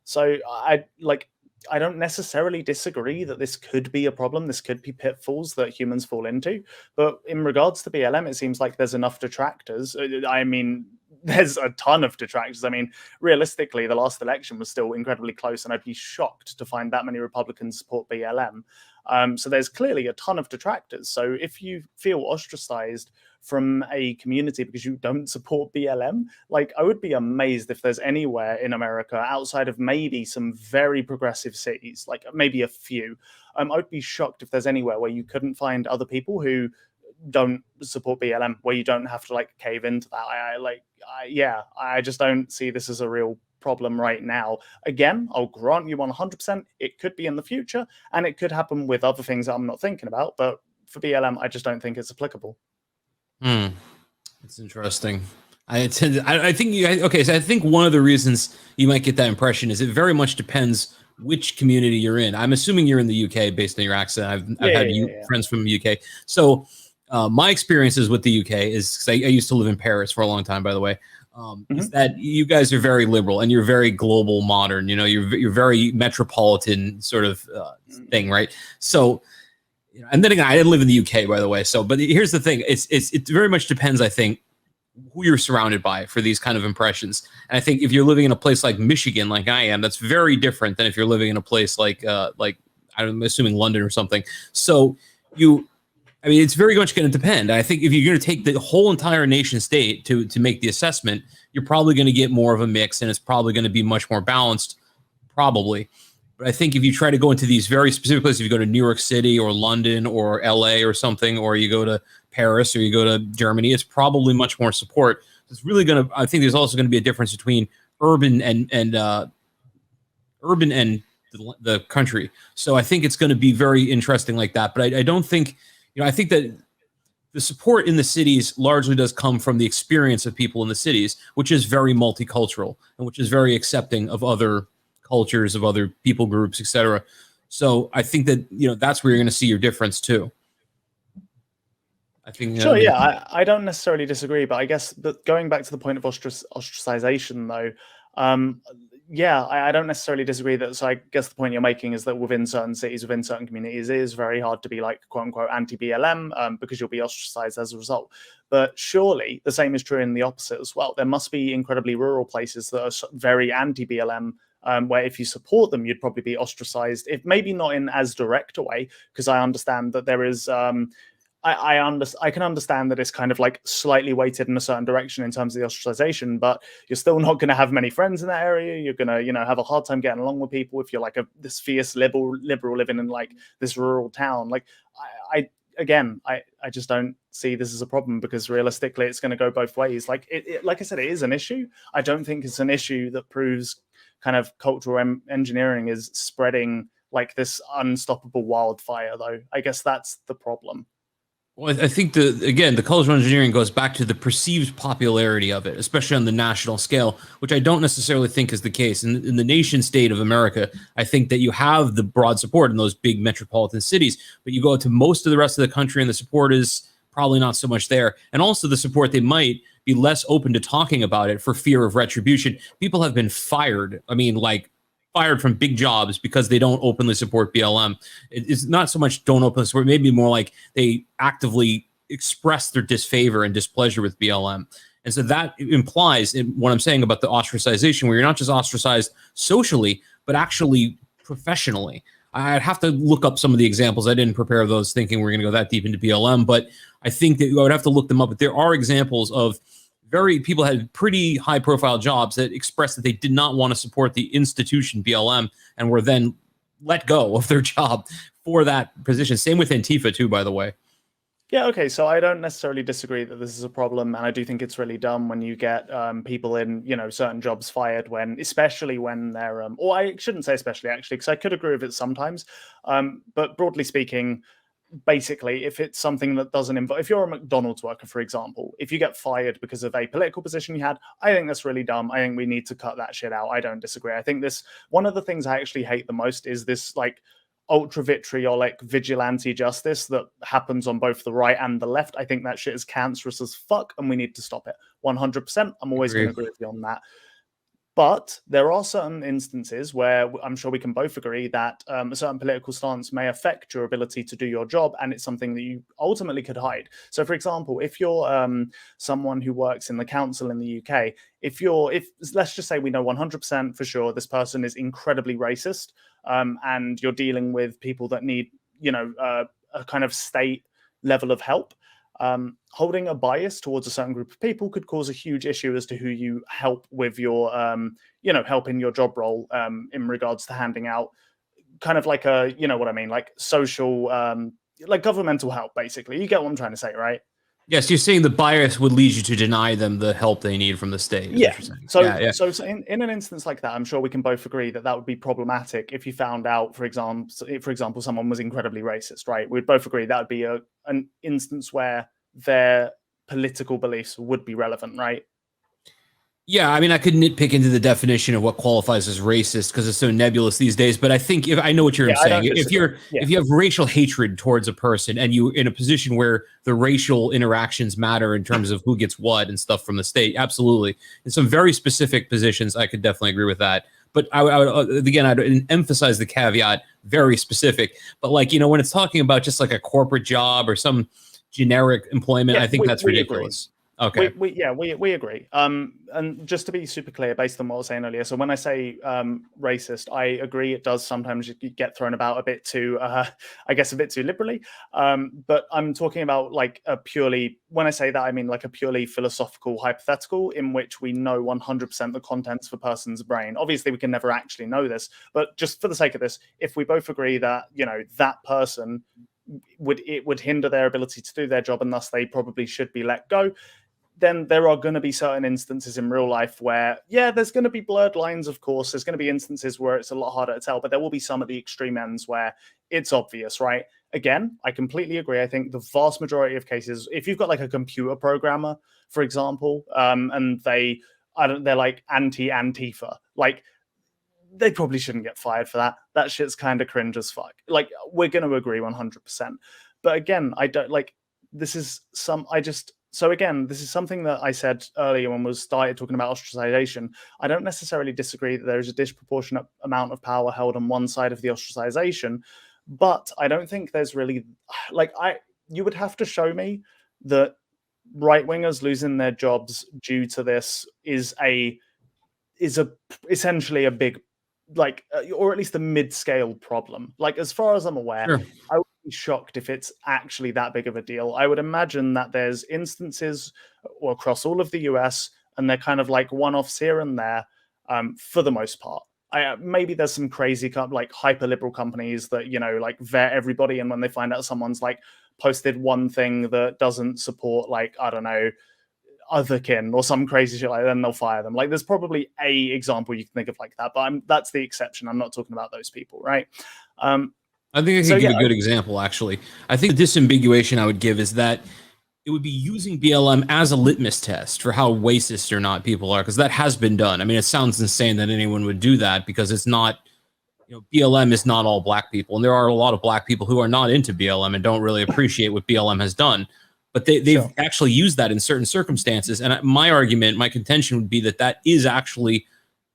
So I like. I don't necessarily disagree that this could be a problem. This could be pitfalls that humans fall into. But in regards to BLM, it seems like there's enough detractors. I mean, there's a ton of detractors. I mean, realistically, the last election was still incredibly close, and I'd be shocked to find that many Republicans support BLM. So there's clearly a ton of detractors. So if you feel ostracized from a community because you don't support BLM, like I would be amazed if there's anywhere in America outside of maybe some very progressive cities, like maybe a few. I would be shocked if there's anywhere where you couldn't find other people who don't support BLM, where you don't have to like cave into that. I just don't see this as a real problem right now. Again, I'll grant you 100% it could be in the future, and it could happen with other things that I'm not thinking about, but for BLM, I just don't think it's applicable. It's interesting. I think okay. So I think one of the reasons you might get that impression is it very much depends which community you're in. I'm assuming you're in the UK based on your accent. I've had friends from the UK. So my experiences with the UK is, 'cause I used to live in Paris for a long time, by the way. Is that you guys are very liberal and you're very global modern. You know, you're very metropolitan sort of thing, right? So. And then again, I didn't live in the UK, by the way. So, but here's the thing: it very much depends, I think, who you're surrounded by for these kind of impressions. And I think if you're living in a place like Michigan, like I am, that's very different than if you're living in a place like I'm assuming London or something. So I mean, it's very much going to depend. I think if you're going to take the whole entire nation state to make the assessment, you're probably going to get more of a mix, and it's probably going to be much more balanced, probably. But I think if you try to go into these very specific places, if you go to New York City or London or LA or something, or you go to Paris or you go to Germany, it's probably much more support. It's really going to, I think there's also going to be a difference between urban and the country. So I think it's going to be very interesting like that. But I don't think, I think that the support in the cities largely does come from the experience of people in the cities, which is very multicultural and which is very accepting of other cultures, of other people groups, etc. So I think that that's where you're going to see your difference too. I think sure, yeah, I don't necessarily disagree, but I guess that going back to the point of ostracization, though, yeah, I don't necessarily disagree that. So I guess the point you're making is that within certain cities, within certain communities, it is very hard to be like quote unquote anti-BLM because you'll be ostracized as a result. But surely the same is true in the opposite as well. There must be incredibly rural places that are very anti-BLM. Where if you support them, you'd probably be ostracized, if maybe not in as direct a way, because I understand that there is, I can understand that it's kind of like slightly weighted in a certain direction in terms of the ostracization, but you're still not going to have many friends in that area. You're going to, have a hard time getting along with people if you're like this fierce liberal living in like this rural town. Like I just don't see this as a problem because realistically, it's going to go both ways. Like like I said, it is an issue. I don't think it's an issue that proves kind of cultural engineering is spreading like this unstoppable wildfire, though. I guess that's the problem. Well, I think the cultural engineering goes back to the perceived popularity of it, especially on the national scale, which I don't necessarily think is the case. In the nation state of America, I think that you have the broad support in those big metropolitan cities, but you go to most of the rest of the country and the support is probably not so much there. And also the support, they might be less open to talking about it for fear of retribution. People have been fired. I mean, like fired from big jobs because they don't openly support BLM. It's not so much don't openly support, maybe more like they actively express their disfavor and displeasure with BLM. And so that implies in what I'm saying about the ostracization, where you're not just ostracized socially, but actually professionally. I'd have to look up some of the examples. I didn't prepare those thinking we're going to go that deep into BLM, but I think that I would have to look them up. But there are examples of people had pretty high profile jobs that expressed that they did not want to support the institution BLM and were then let go of their job for that position. Same with Antifa too, by the way. Yeah, okay, so I don't necessarily disagree that this is a problem, and I do think it's really dumb when you get people in, certain jobs fired especially when they're, or I shouldn't say especially actually, because I could agree with it sometimes, but broadly speaking, basically, if it's something that doesn't involve, if you're a McDonald's worker, for example, if you get fired because of a political position you had, I think that's really dumb. I think we need to cut that shit out. I don't disagree. I think one of the things I actually hate the most is this like ultra vitriolic vigilante justice that happens on both the right and the left. I think that shit is cancerous as fuck, and we need to stop it 100%. I'm always going to agree with you on that. But there are certain instances where I'm sure we can both agree that a certain political stance may affect your ability to do your job, and it's something that you ultimately could hide. So, for example, if you're someone who works in the council in the UK, if let's just say we know 100% for sure this person is incredibly racist, and you're dealing with people that need, a kind of state level of help. Holding a bias towards a certain group of people could cause a huge issue as to who you help with your, help in your job role in regards to handing out kind of like a, what I mean, like social, like governmental help, basically. You get what I'm trying to say, right? Yes, you're saying the bias would lead you to deny them the help they need from the state. Yeah. So in an instance like that, I'm sure we can both agree that would be problematic if you found out, for example, someone was incredibly racist, right? We'd both agree that would be an instance where their political beliefs would be relevant, right? Yeah, I mean, I could nitpick into the definition of what qualifies as racist because it's so nebulous these days. But I think if I know what you're saying, if you have racial hatred towards a person and you're in a position where the racial interactions matter in terms of who gets what and stuff from the state, absolutely. In some very specific positions, I could definitely agree with that. But I would again, I'd emphasize the caveat, very specific. But like, when it's talking about just like a corporate job or some generic employment, I think that's ridiculous. Agree. Okay. We agree. And just to be super clear, based on what I was saying earlier, so when I say racist, I agree it does sometimes get thrown about a bit too, I guess, a bit too liberally. But I'm talking about like when I say that, I mean like a purely philosophical hypothetical in which we know 100% the contents of a person's brain. Obviously, we can never actually know this, but just for the sake of this, if we both agree that, that person would hinder their ability to do their job and thus they probably should be let go, then there are going to be certain instances in real life where, there's going to be blurred lines, of course. There's going to be instances where it's a lot harder to tell, but there will be some of the extreme ends where it's obvious, right? Again, I completely agree. I think the vast majority of cases, if you've got like a computer programmer, for example, and they're like anti-Antifa, like they probably shouldn't get fired for that. That shit's kind of cringe as fuck. Like, we're going to agree 100%. But again, I don't like, this is something that I said earlier when we started talking about ostracization. I don't necessarily disagree that there is a disproportionate amount of power held on one side of the ostracization, but I don't think there's really, you would have to show me that right-wingers losing their jobs due to this is essentially a big, or at least a mid-scale problem. Like, as far as I'm aware, sure. I would be shocked if it's actually that big of a deal. I would imagine that there's instances across all of the US, and they're kind of like one-offs here and there, for the most part. Maybe there's some crazy, like hyper-liberal companies that, vet everybody, and when they find out someone's like posted one thing that doesn't support, like, I don't know, otherkin or some crazy shit like that, then they'll fire them. Like, there's probably a example you can think of like that, but that's the exception. I'm not talking about those people, right? I think I can give a good example, actually. I think the disambiguation I would give is that it would be using BLM as a litmus test for how racist or not people are, because that has been done. I mean, it sounds insane that anyone would do that because it's not, BLM is not all black people. And there are a lot of black people who are not into BLM and don't really appreciate what BLM has done. But they've actually used that in certain circumstances. And my argument, my contention would be that is actually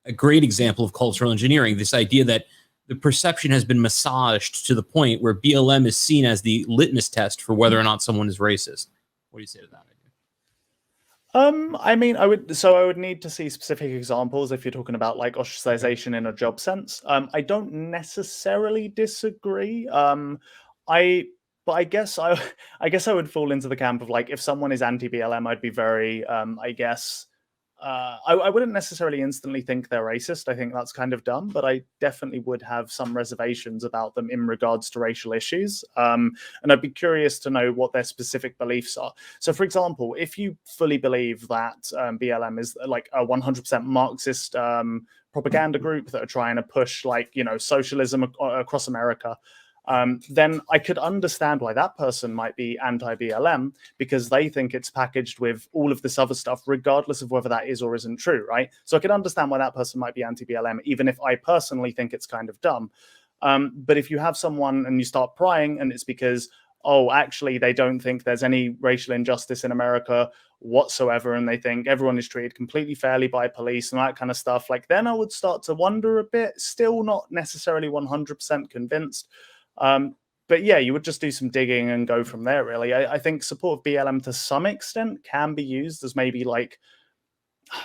a great example of cultural engineering. This idea that the perception has been massaged to the point where BLM is seen as the litmus test for whether or not someone is racist. What do you say to that idea? I mean, I would need to see specific examples if you're talking about like ostracization in a job sense. I don't necessarily disagree. But I guess I would fall into the camp of like, if someone is anti-BLM, I'd be very, I wouldn't necessarily instantly think they're racist. I think that's kind of dumb, but I definitely would have some reservations about them in regards to racial issues. And I'd be curious to know what their specific beliefs are. So, for example, if you fully believe that BLM is like a 100% Marxist propaganda group that are trying to push, like, socialism across America, then I could understand why that person might be anti-BLM, because they think it's packaged with all of this other stuff, regardless of whether that is or isn't true, right? So I could understand why that person might be anti-BLM, even if I personally think it's kind of dumb. But if you have someone and you start prying, and it's because, oh, actually, they don't think there's any racial injustice in America whatsoever, and they think everyone is treated completely fairly by police and that kind of stuff, like, then I would start to wonder a bit, still not necessarily 100% convinced. But yeah, you would just do some digging and go from there, really. I think support of BLM to some extent can be used as maybe like,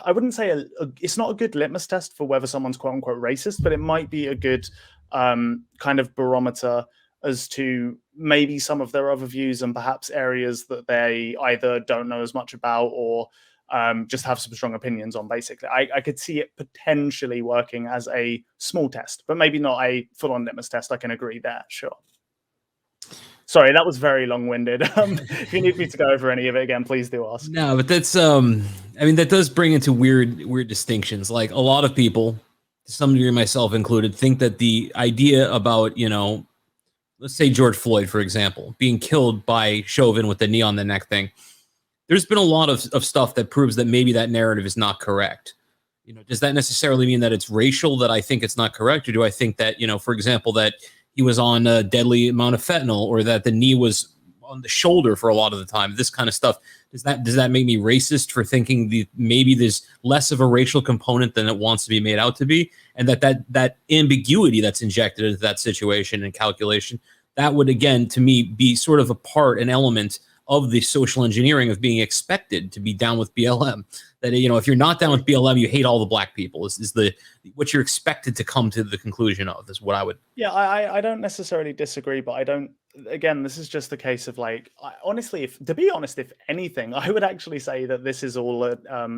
I wouldn't say it's not a good litmus test for whether someone's quote unquote racist, but it might be a good kind of barometer as to maybe some of their other views and perhaps areas that they either don't know as much about or just have some strong opinions on, basically. I could see it potentially working as a small test, but maybe not a full-on litmus test. I can agree there, sure. Sorry, that was very long-winded. If you need me to go over any of it again, please do ask. No, but that's I mean, that does bring into weird distinctions. Like, a lot of people, to some degree, myself included, think that the idea about, you know, let's say George Floyd, for example, being killed by Chauvin with the knee on the neck thing, there's been a lot of stuff that proves that maybe that narrative is not correct. You know, does that necessarily mean that it's racial, that I think it's not correct? Or do I think that, you know, for example, that he was on a deadly amount of fentanyl, or that the knee was on the shoulder for a lot of the time? This kind of stuff. Does that make me racist for thinking maybe there's less of a racial component than it wants to be made out to be? And that ambiguity that's injected into that situation and calculation, that would, again, to me, be sort of an element of the social engineering of being expected to be down with BLM. That, you know, if you're not down with BLM, you hate all the black people, is what you're expected to come to the conclusion of, is what I would. Yeah, I don't necessarily disagree, but I don't, again, this is just a case of like, honestly, to be honest, if anything, I would actually say that this is all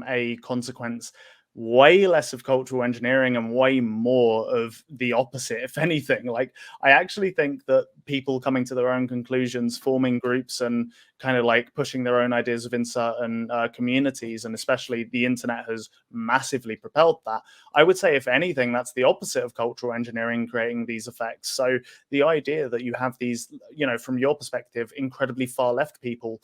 a consequence way less of cultural engineering and way more of the opposite, if anything. Like, I actually think that people coming to their own conclusions, forming groups and kind of like pushing their own ideas within certain communities, and especially the internet has massively propelled that. I would say, if anything, that's the opposite of cultural engineering creating these effects. So the idea that you have these, you know, from your perspective, incredibly far left people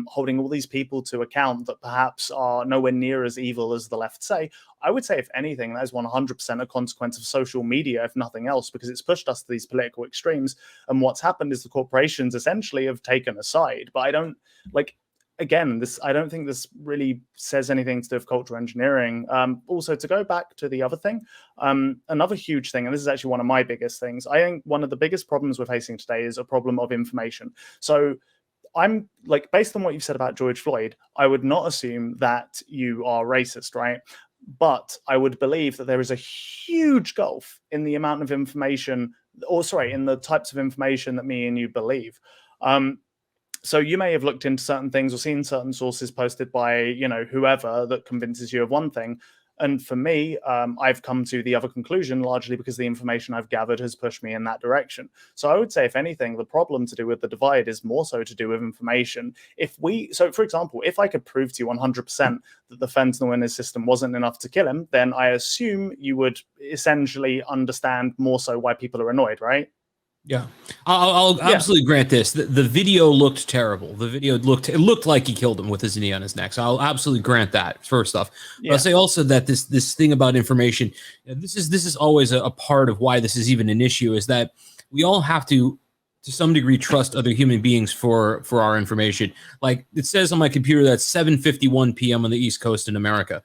holding all these people to account that perhaps are nowhere near as evil as the left say, I would say, if anything, that is 100% a consequence of social media, if nothing else, because it's pushed us to these political extremes. And what's happened is the corporations essentially have taken a side. But I don't, like, again, I don't think this really says anything to do with cultural engineering. Also, to go back to the other thing, another huge thing, and this is actually one of my biggest things, I think one of the biggest problems we're facing today is a problem of information. So I'm like, based on what you've said about George Floyd, I would not assume that you are racist, right? But I would believe that there is a huge gulf in the amount of information, or sorry, in the types of information that me and you believe. So you may have looked into certain things or seen certain sources posted by, you know, whoever that convinces you of one thing. And for me, I've come to the other conclusion largely because the information I've gathered has pushed me in that direction. So I would say, if anything, the problem to do with the divide is more so to do with information. So for example, if I could prove to you 100% that the fentanyl in his system wasn't enough to kill him, then I assume you would essentially understand more so why people are annoyed, right? Yeah, I'll absolutely grant this. The video looked terrible. The video looked like he killed him with his knee on his neck. So I'll absolutely grant that, first off. But I'll say also that this thing about information, this is always a part of why this is even an issue, is that we all have to some degree trust other human beings for our information. Like, it says on my computer that 7:51 p.m. on the East Coast in America.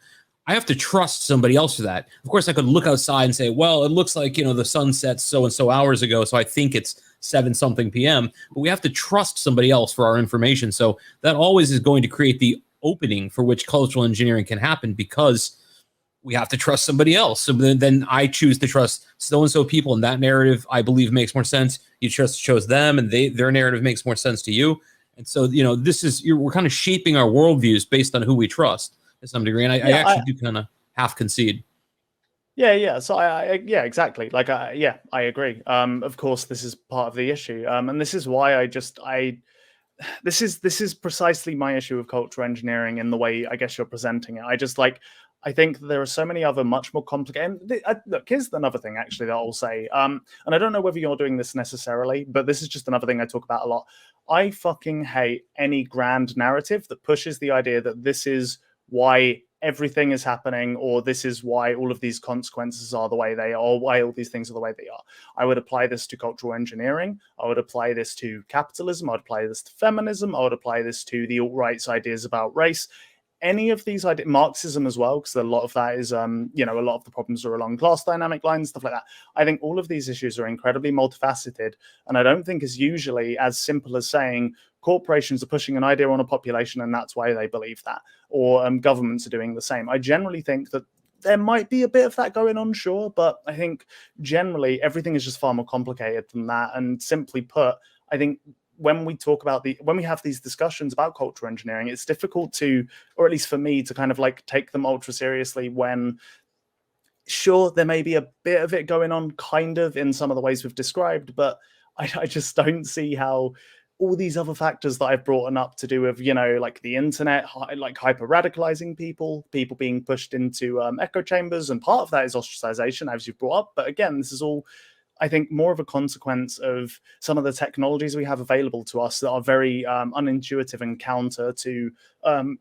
I have to trust somebody else for that. Of course, I could look outside and say, well, it looks like, you know, the sun sets so-and-so hours ago, so I think it's 7-something p.m. But we have to trust somebody else for our information. So that always is going to create the opening for which cultural engineering can happen, because we have to trust somebody else. So then I choose to trust so-and-so people, and that narrative, I believe, makes more sense. You chose them, and their narrative makes more sense to you. And so, you know, we're kind of shaping our worldviews based on who we trust to some degree, and I actually do kind of half concede. Yeah. So yeah, exactly. Like, yeah, I agree. Of course, this is part of the issue, and this is why this is precisely my issue with cultural engineering in the way I guess you're presenting it. I think there are so many other much more complicated. Look, here's another thing actually that I'll say. And I don't know whether you're doing this necessarily, but this is just another thing I talk about a lot. I fucking hate any grand narrative that pushes the idea that this is why everything is happening, or this is why all of these consequences are the way they are, or why all these things are the way they are. I would apply this to cultural engineering. I would apply this to capitalism. I would apply this to feminism. I would apply this to the alt-right's ideas about race. Any of these ideas, Marxism as well, because a lot of that is, a lot of the problems are along class dynamic lines, stuff like that. I think all of these issues are incredibly multifaceted, and I don't think it's usually as simple as saying corporations are pushing an idea on a population and that's why they believe that, or governments are doing the same. I generally think that there might be a bit of that going on, sure, but I think generally everything is just far more complicated than that. And simply put, I think when we have these discussions about cultural engineering, it's difficult to, or at least for me, to kind of like take them ultra seriously when, sure, there may be a bit of it going on kind of in some of the ways we've described, but I just don't see how all these other factors that I've brought up to do with, like the internet, like hyper radicalizing people being pushed into echo chambers. And part of that is ostracization, as you've brought up. But again, this is all, I think, more of a consequence of some of the technologies we have available to us that are very unintuitive and counter to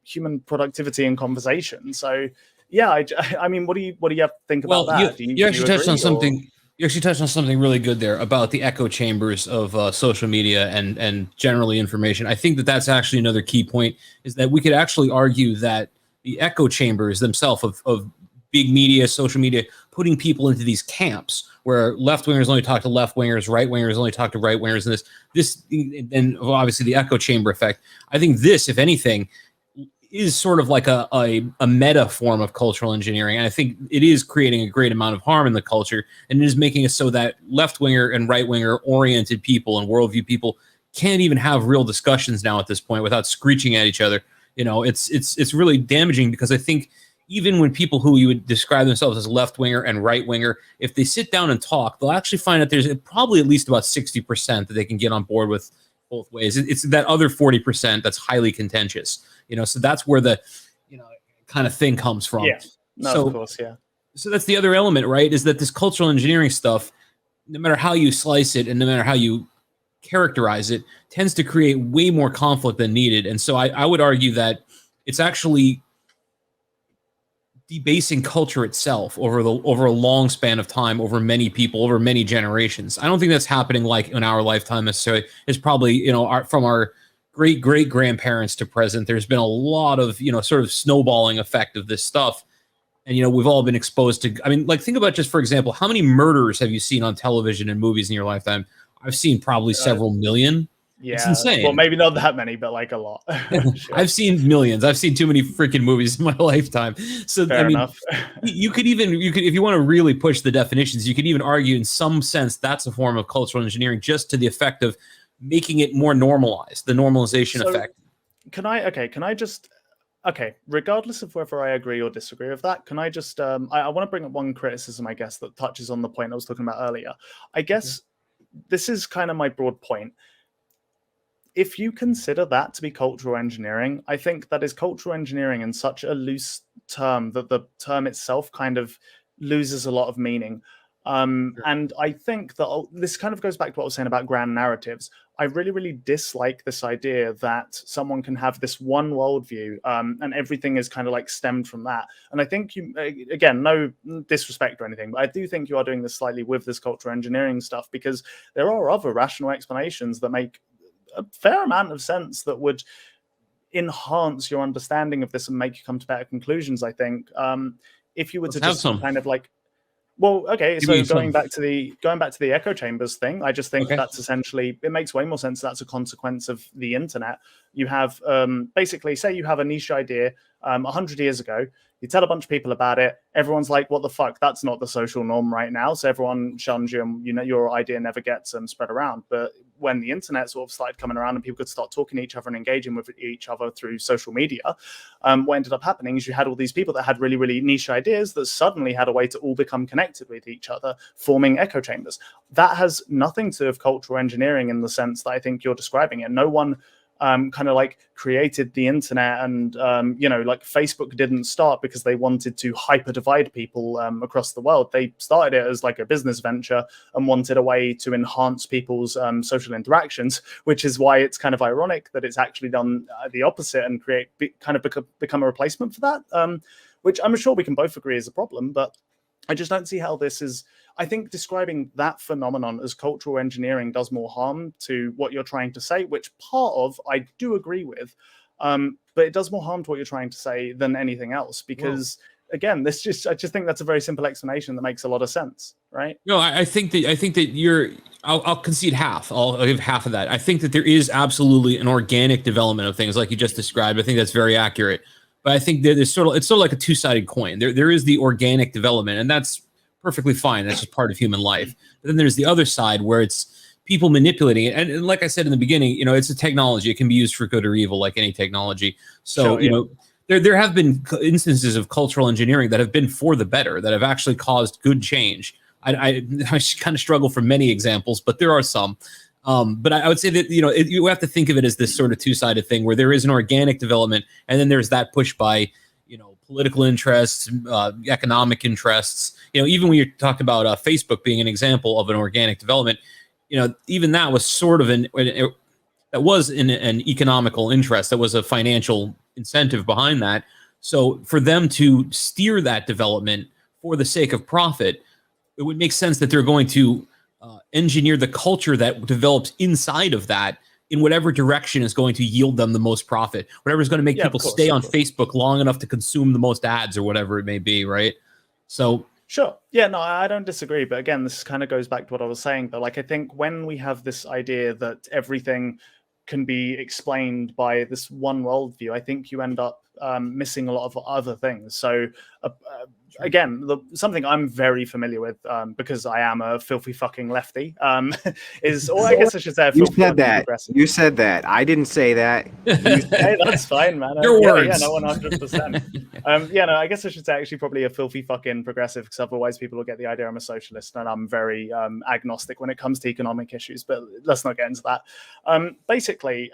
human productivity and conversation. So, yeah, I mean, what do you have to think about that? You actually touched on something. You actually touched on something really good there about the echo chambers of social media and generally information. I think that that's actually another key point, is that we could actually argue that the echo chambers themselves of big media, social media, putting people into these camps where left-wingers only talk to left-wingers, right-wingers only talk to right-wingers, and this, and obviously the echo chamber effect. I think this, if anything, is sort of like a meta form of cultural engineering. And I think it is creating a great amount of harm in the culture, and it is making it so that left-winger and right-winger oriented people and worldview people can't even have real discussions now at this point without screeching at each other. It's really damaging, because I think even when people who you would describe themselves as left-winger and right-winger, if they sit down and talk, they'll actually find that there's probably at least about 60% that they can get on board with both ways. It's that other 40% that's highly contentious. So that's where the, kind of thing comes from. Yeah, no, of course, yeah. So that's the other element, right? Is that this cultural engineering stuff, no matter how you slice it and no matter how you characterize it, tends to create way more conflict than needed. And so I would argue that it's actually debasing culture itself over a long span of time, over many people, over many generations. I don't think that's happening like in our lifetime necessarily. It's probably, from our great grandparents to present, there's been a lot of, sort of snowballing effect of this stuff. And, we've all been exposed to, think about, just for example, how many murders have you seen on television and movies in your lifetime? I've seen probably several million. Yeah, it's insane. Well, maybe not that many, but like a lot. Sure. I've seen millions. I've seen too many freaking movies in my lifetime. So Fair enough. you could, if you want to really push the definitions, you could even argue in some sense that's a form of cultural engineering, just to the effect of making it more normalized, the normalization effect. Regardless of whether I agree or disagree with that, can I just, I want to bring up one criticism, I guess, that touches on the point I was talking about earlier. I guess this is kind of my broad point. If you consider that to be cultural engineering, I think that is cultural engineering in such a loose term that the term itself kind of loses a lot of meaning. And I think that this kind of goes back to what I was saying about grand narratives. I really, really dislike this idea that someone can have this one worldview and everything is kind of like stemmed from that. And I think again, no disrespect or anything, but I do think you are doing this slightly with this cultural engineering stuff, because there are other rational explanations that make a fair amount of sense that would enhance your understanding of this and make you come to better conclusions. I think if you were to just kind of like, well, okay, so going back to the echo chambers thing, I just think that's essentially, it makes way more sense. That's a consequence of the internet. You have basically, say you have a niche idea 100 years ago, you tell a bunch of people about it, everyone's like, what the fuck, that's not the social norm right now, so everyone shuns you, and your idea never gets spread around. But when the internet sort of started coming around and people could start talking to each other and engaging with each other through social media, what ended up happening is you had all these people that had really, really niche ideas that suddenly had a way to all become connected with each other, forming echo chambers. That has nothing to do with cultural engineering in the sense that I think you're describing it. No one kind of like created the internet, and like Facebook didn't start because they wanted to hyper divide people across the world. They started it as like a business venture and wanted a way to enhance people's social interactions, which is why it's kind of ironic that it's actually done the opposite and become a replacement for that, which I'm sure we can both agree is a problem. But I just don't see how this is. I think describing that phenomenon as cultural engineering does more harm to what you're trying to say, which part of I do agree with, but it does more harm to what you're trying to say than anything else. Because again, I just think that's a very simple explanation that makes a lot of sense, right? No, I think that you're. I'll concede half. I'll give half of that. I think that there is absolutely an organic development of things like you just described. I think that's very accurate. But I think that it's sort of like a two-sided coin. There is the organic development, and that's perfectly fine. That's just part of human life. But then there's the other side where it's people manipulating it. And like I said in the beginning, it's a technology. It can be used for good or evil, like any technology. So, there have been instances of cultural engineering that have been for the better, that have actually caused good change. I kind of struggle for many examples, but there are some. But I would say that, you have to think of it as this sort of two-sided thing where there is an organic development, and then there's that push by, political interests, economic interests. Even when you talk about Facebook being an example of an organic development, even that was sort of an economical interest. That was a financial incentive behind that. So for them to steer that development for the sake of profit, it would make sense that they're going to engineer the culture that develops inside of that in whatever direction is going to yield them the most profit, whatever is going to make people stay on Facebook long enough to consume the most ads or whatever it may be, right? So sure. Yeah, no, I don't disagree. But again, this kind of goes back to what I was saying, though. Like, I think when we have this idea that everything can be explained by this one worldview, I think you end up missing a lot of other things. So again, something I'm very familiar with, because I am a filthy fucking lefty, is, or I guess I should say, you said that. You said that. I didn't say that. Hey, that's fine, man. Your words. Yeah, no, 100%. Yeah, no, I guess I should say actually probably a filthy fucking progressive, because otherwise people will get the idea I'm a socialist, and I'm very agnostic when it comes to economic issues. But let's not get into that. Basically,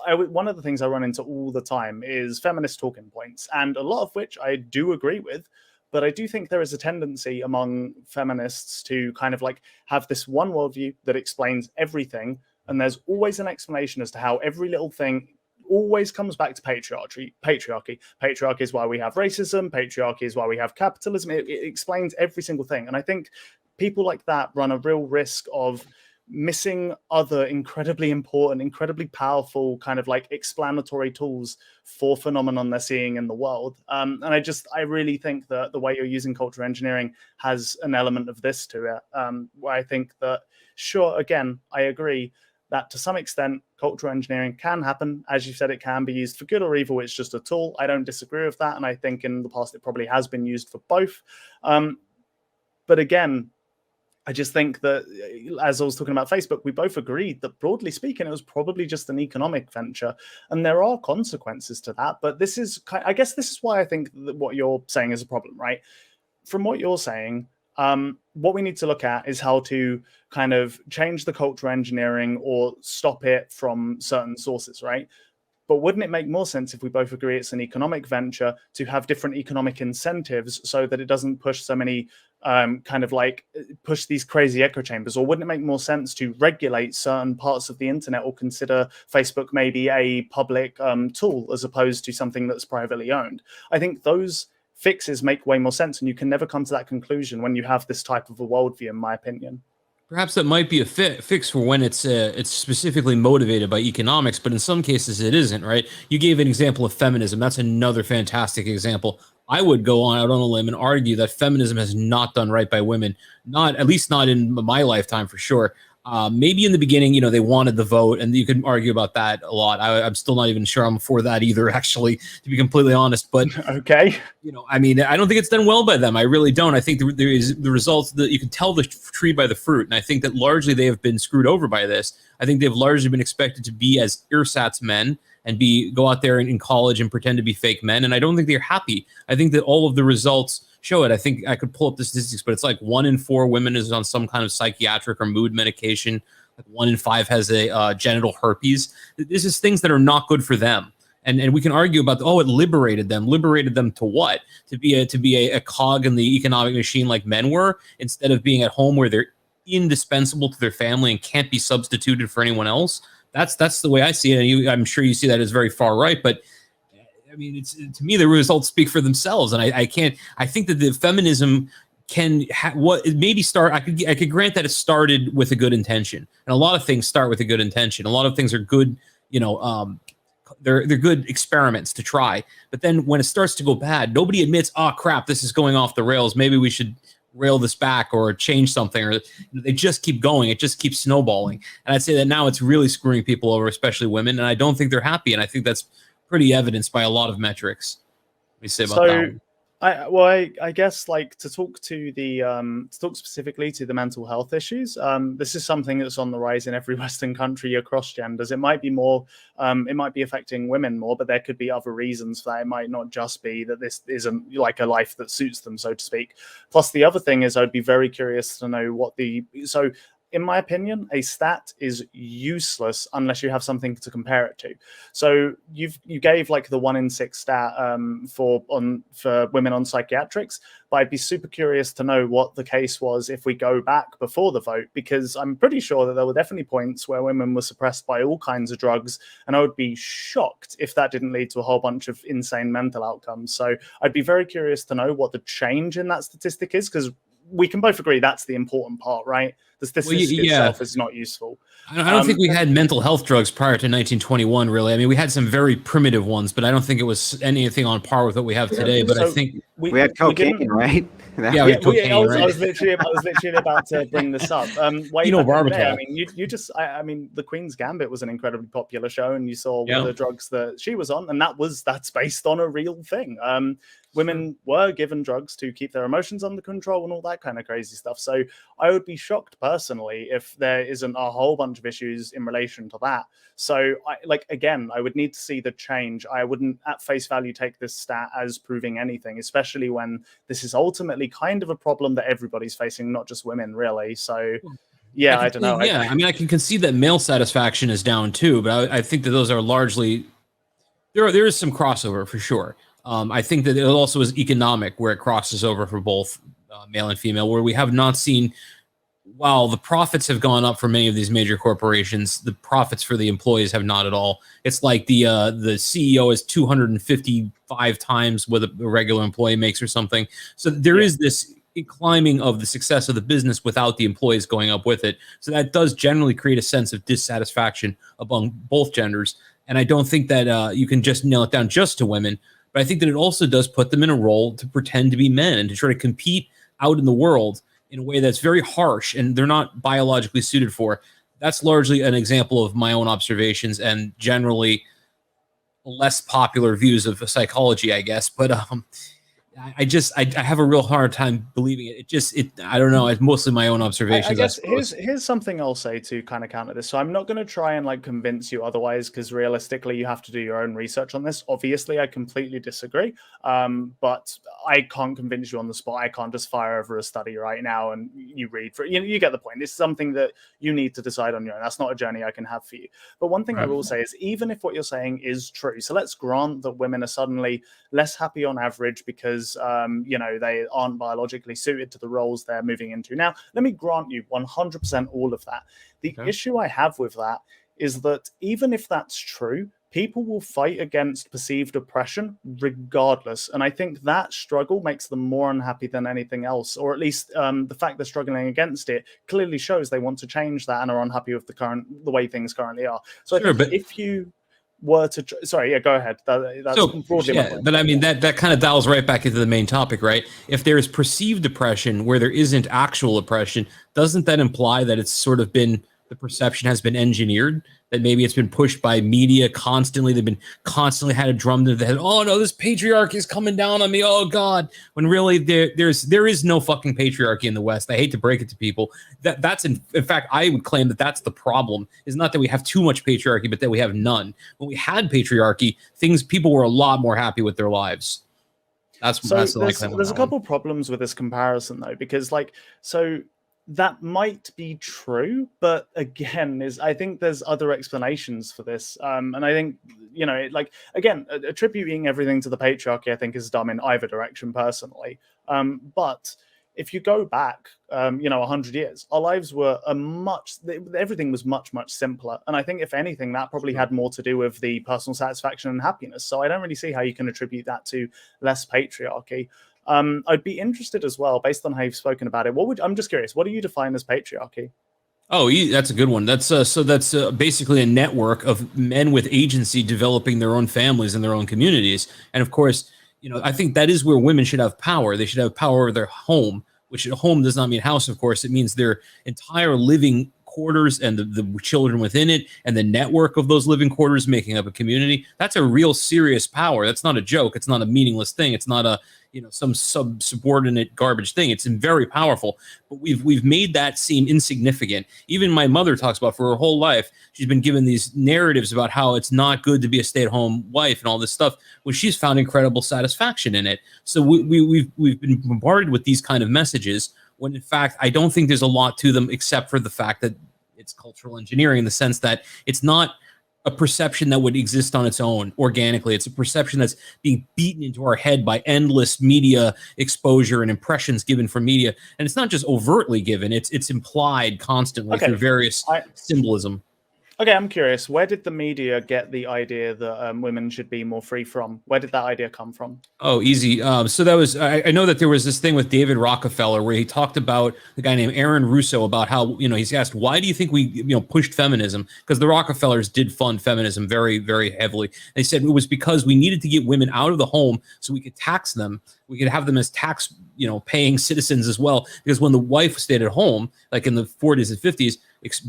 one of the things I run into all the time is feminist talking points, and a lot of which I do agree with. But I do think there is a tendency among feminists to kind of like have this one worldview that explains everything. And there's always an explanation as to how every little thing always comes back to patriarchy. Patriarchy is why we have racism. Patriarchy is why we have capitalism. It explains every single thing. And I think people like that run a real risk of missing other incredibly important, incredibly powerful kind of like explanatory tools for phenomenon they're seeing in the world. And I really think that the way you're using cultural engineering has an element of this to it, where I think that, sure, again, I agree that to some extent cultural engineering can happen. As you said, it can be used for good or evil. It's just a tool. I don't disagree with that. And I think in the past it probably has been used for both. But again, I just think that, as I was talking about Facebook, we both agreed that, broadly speaking, it was probably just an economic venture, and there are consequences to that. But this is, I guess, this is why I think that what you're saying is a problem, right? From what you're saying, what we need to look at is how to kind of change the cultural engineering or stop it from certain sources, right? But wouldn't it make more sense if we both agree it's an economic venture to have different economic incentives so that it doesn't push so many kind of like push these crazy echo chambers? Or wouldn't it make more sense to regulate certain parts of the internet or consider Facebook maybe a public tool as opposed to something that's privately owned? I think those fixes make way more sense, and you can never come to that conclusion when you have this type of a worldview, in my opinion. Perhaps that might be a fix for when it's specifically motivated by economics, but in some cases it isn't, right? You gave an example of feminism. That's another fantastic example. I would go out on a limb and argue that feminism has not done right by women, at least not in my lifetime for sure. Maybe in the beginning, they wanted the vote, and you can argue about that a lot. I'm still not even sure I'm for that either, actually, to be completely honest. But okay, I mean, I don't think it's done well by them. I really don't. I think there is the results that you can tell the tree by the fruit, and I think that largely they have been screwed over by this. I think they've largely been expected to be as ersatz men and go out there in college and pretend to be fake men, and I don't think they're happy. I think that all of the results show it. I think I could pull up the statistics, but it's like 1 in 4 women is on some kind of psychiatric or mood medication. Like 1 in 5 has a genital herpes. This is things that are not good for them. And we can argue about, it liberated them. Liberated them to what? To be a cog in the economic machine like men were, instead of being at home where they're indispensable to their family and can't be substituted for anyone else. That's the way I see it. And I'm sure you see that as very far right, but I mean, to me, the results speak for themselves. And I think that the feminism can maybe start. I could grant that it started with a good intention, and a lot of things start with a good intention. A lot of things are good, they're good experiments to try. But then when it starts to go bad, nobody admits, oh crap, this is going off the rails. Maybe we should rail this back or change something, or they just keep going. It just keeps snowballing. And I'd say that now it's really screwing people over, especially women. And I don't think they're happy. And I think that's pretty evidenced by a lot of metrics. What do you say about that one? I guess, like, to talk specifically to the mental health issues, this is something that's on the rise in every Western country across genders. It might be affecting women more, but there could be other reasons for that. It might not just be that this isn't like a life that suits them, so to speak. Plus, the other thing is, I'd be very curious to know in my opinion, a stat is useless unless you have something to compare it to. So you gave like the 1 in 6 stat for women on psychiatrics, but I'd be super curious to know what the case was if we go back before the vote, because I'm pretty sure that there were definitely points where women were suppressed by all kinds of drugs, and I would be shocked if that didn't lead to a whole bunch of insane mental outcomes. So I'd be very curious to know what the change in that statistic is, because we can both agree that's the important part, right? The statistic itself is not useful. I don't think we had mental health drugs prior to 1921, really. I mean, we had some very primitive ones, but I don't think it was anything on par with what we have today. But I think we had cocaine, right? We had cocaine, right? I was literally about to bring this up. Barbitol. I mean, the Queen's Gambit was an incredibly popular show, and you saw one of the drugs that she was on, and that's based on a real thing. Women were given drugs to keep their emotions under control and all that kind of crazy stuff. So I would be shocked personally if there isn't a whole bunch of issues in relation to that. So I would need to see the change. I wouldn't at face value take this stat as proving anything, especially when this is ultimately kind of a problem that everybody's facing, not just women, really. So yeah, I don't know. Yeah, I mean, I can concede that male satisfaction is down too, but I think that those are largely, there is some crossover for sure. I think that it also is economic, where it crosses over for both male and female, where we have not seen, while the profits have gone up for many of these major corporations, the profits for the employees have not at all. It's like the CEO is 255 times what a regular employee makes or something. So there is this climbing of the success of the business without the employees going up with it. So that does generally create a sense of dissatisfaction among both genders. And I don't think that you can just nail it down just to women. But I think that it also does put them in a role to pretend to be men and to try to compete out in the world in a way that's very harsh and they're not biologically suited for. That's largely an example of my own observations and generally less popular views of psychology, I guess. But I have a real hard time believing it. I don't know. It's mostly my own observations. I guess here's something I'll say to kind of counter this. So I'm not going to try and convince you otherwise, because realistically you have to do your own research on this. Obviously, I completely disagree. But I can't convince you on the spot. I can't just fire over a study right now and you read for it. You get the point. It's something that you need to decide on your own. That's not a journey I can have for you. But one thing I will say is, even if what you're saying is true, so let's grant that women are suddenly less happy on average because they aren't biologically suited to the roles they're moving into now. Let me grant you 100% all of that. The issue I have with that is that even if that's true, people will fight against perceived oppression regardless. And I think that struggle makes them more unhappy than anything else, or at least the fact they're struggling against it clearly shows they want to change that and are unhappy with the way things currently are. So I think if you were to go ahead. But I mean that kind of dials right back into the main topic, right? If there is perceived oppression where there isn't actual oppression, doesn't that imply that it's sort of been, the perception has been engineered, that maybe it's been pushed by media constantly? They've been constantly had a drum to the head. Oh no, this patriarchy is coming down on me. Oh God. When really there is no fucking patriarchy in the West. I hate to break it to people. That's in fact, I would claim that that's the problem. Is not that we have too much patriarchy, but that we have none. When we had patriarchy, people were a lot more happy with their lives. That's there's a couple problems with this comparison though, because That might be true, but again, I think there's other explanations for this, and I think like again, attributing everything to the patriarchy, I think, is dumb in either direction, personally. But if you go back, 100 years, our lives were everything was much simpler, and I think if anything, that probably had more to do with the personal satisfaction and happiness. So I don't really see how you can attribute that to less patriarchy. I'd be interested as well, based on how you've spoken about it. I'm just curious, what do you define as patriarchy? Oh, that's a good one. That's basically a network of men with agency developing their own families and their own communities. And of course, I think that is where women should have power. They should have power over their home, which home does not mean house, of course. It means their entire living quarters and the children within it and the network of those living quarters making up a community. That's a real serious power. That's not a joke. It's not a meaningless thing. It's not a some subordinate garbage thing. It's very powerful, but we've made that seem insignificant. Even my mother talks about, for her whole life, she's been given these narratives about how it's not good to be a stay-at-home wife and all this stuff, when she's found incredible satisfaction in it. So we've been bombarded with these kind of messages, when in fact I don't think there's a lot to them, except for the fact that it's cultural engineering, in the sense that it's not a perception that would exist on its own organically. It's a perception that's being beaten into our head by endless media exposure and impressions given from media. And it's not just overtly given, it's implied constantly through various symbolism. Okay, I'm curious. Where did the media get the idea that women should be more free from? Where did that idea come from? Oh, easy. So that was, I know that there was this thing with David Rockefeller where he talked about the guy named Aaron Russo, about how, he's asked, why do you think we, pushed feminism? Because the Rockefellers did fund feminism very, very heavily. They said it was because we needed to get women out of the home so we could tax them. We could have them as tax, paying citizens as well. Because when the wife stayed at home, like in the 40s and 50s,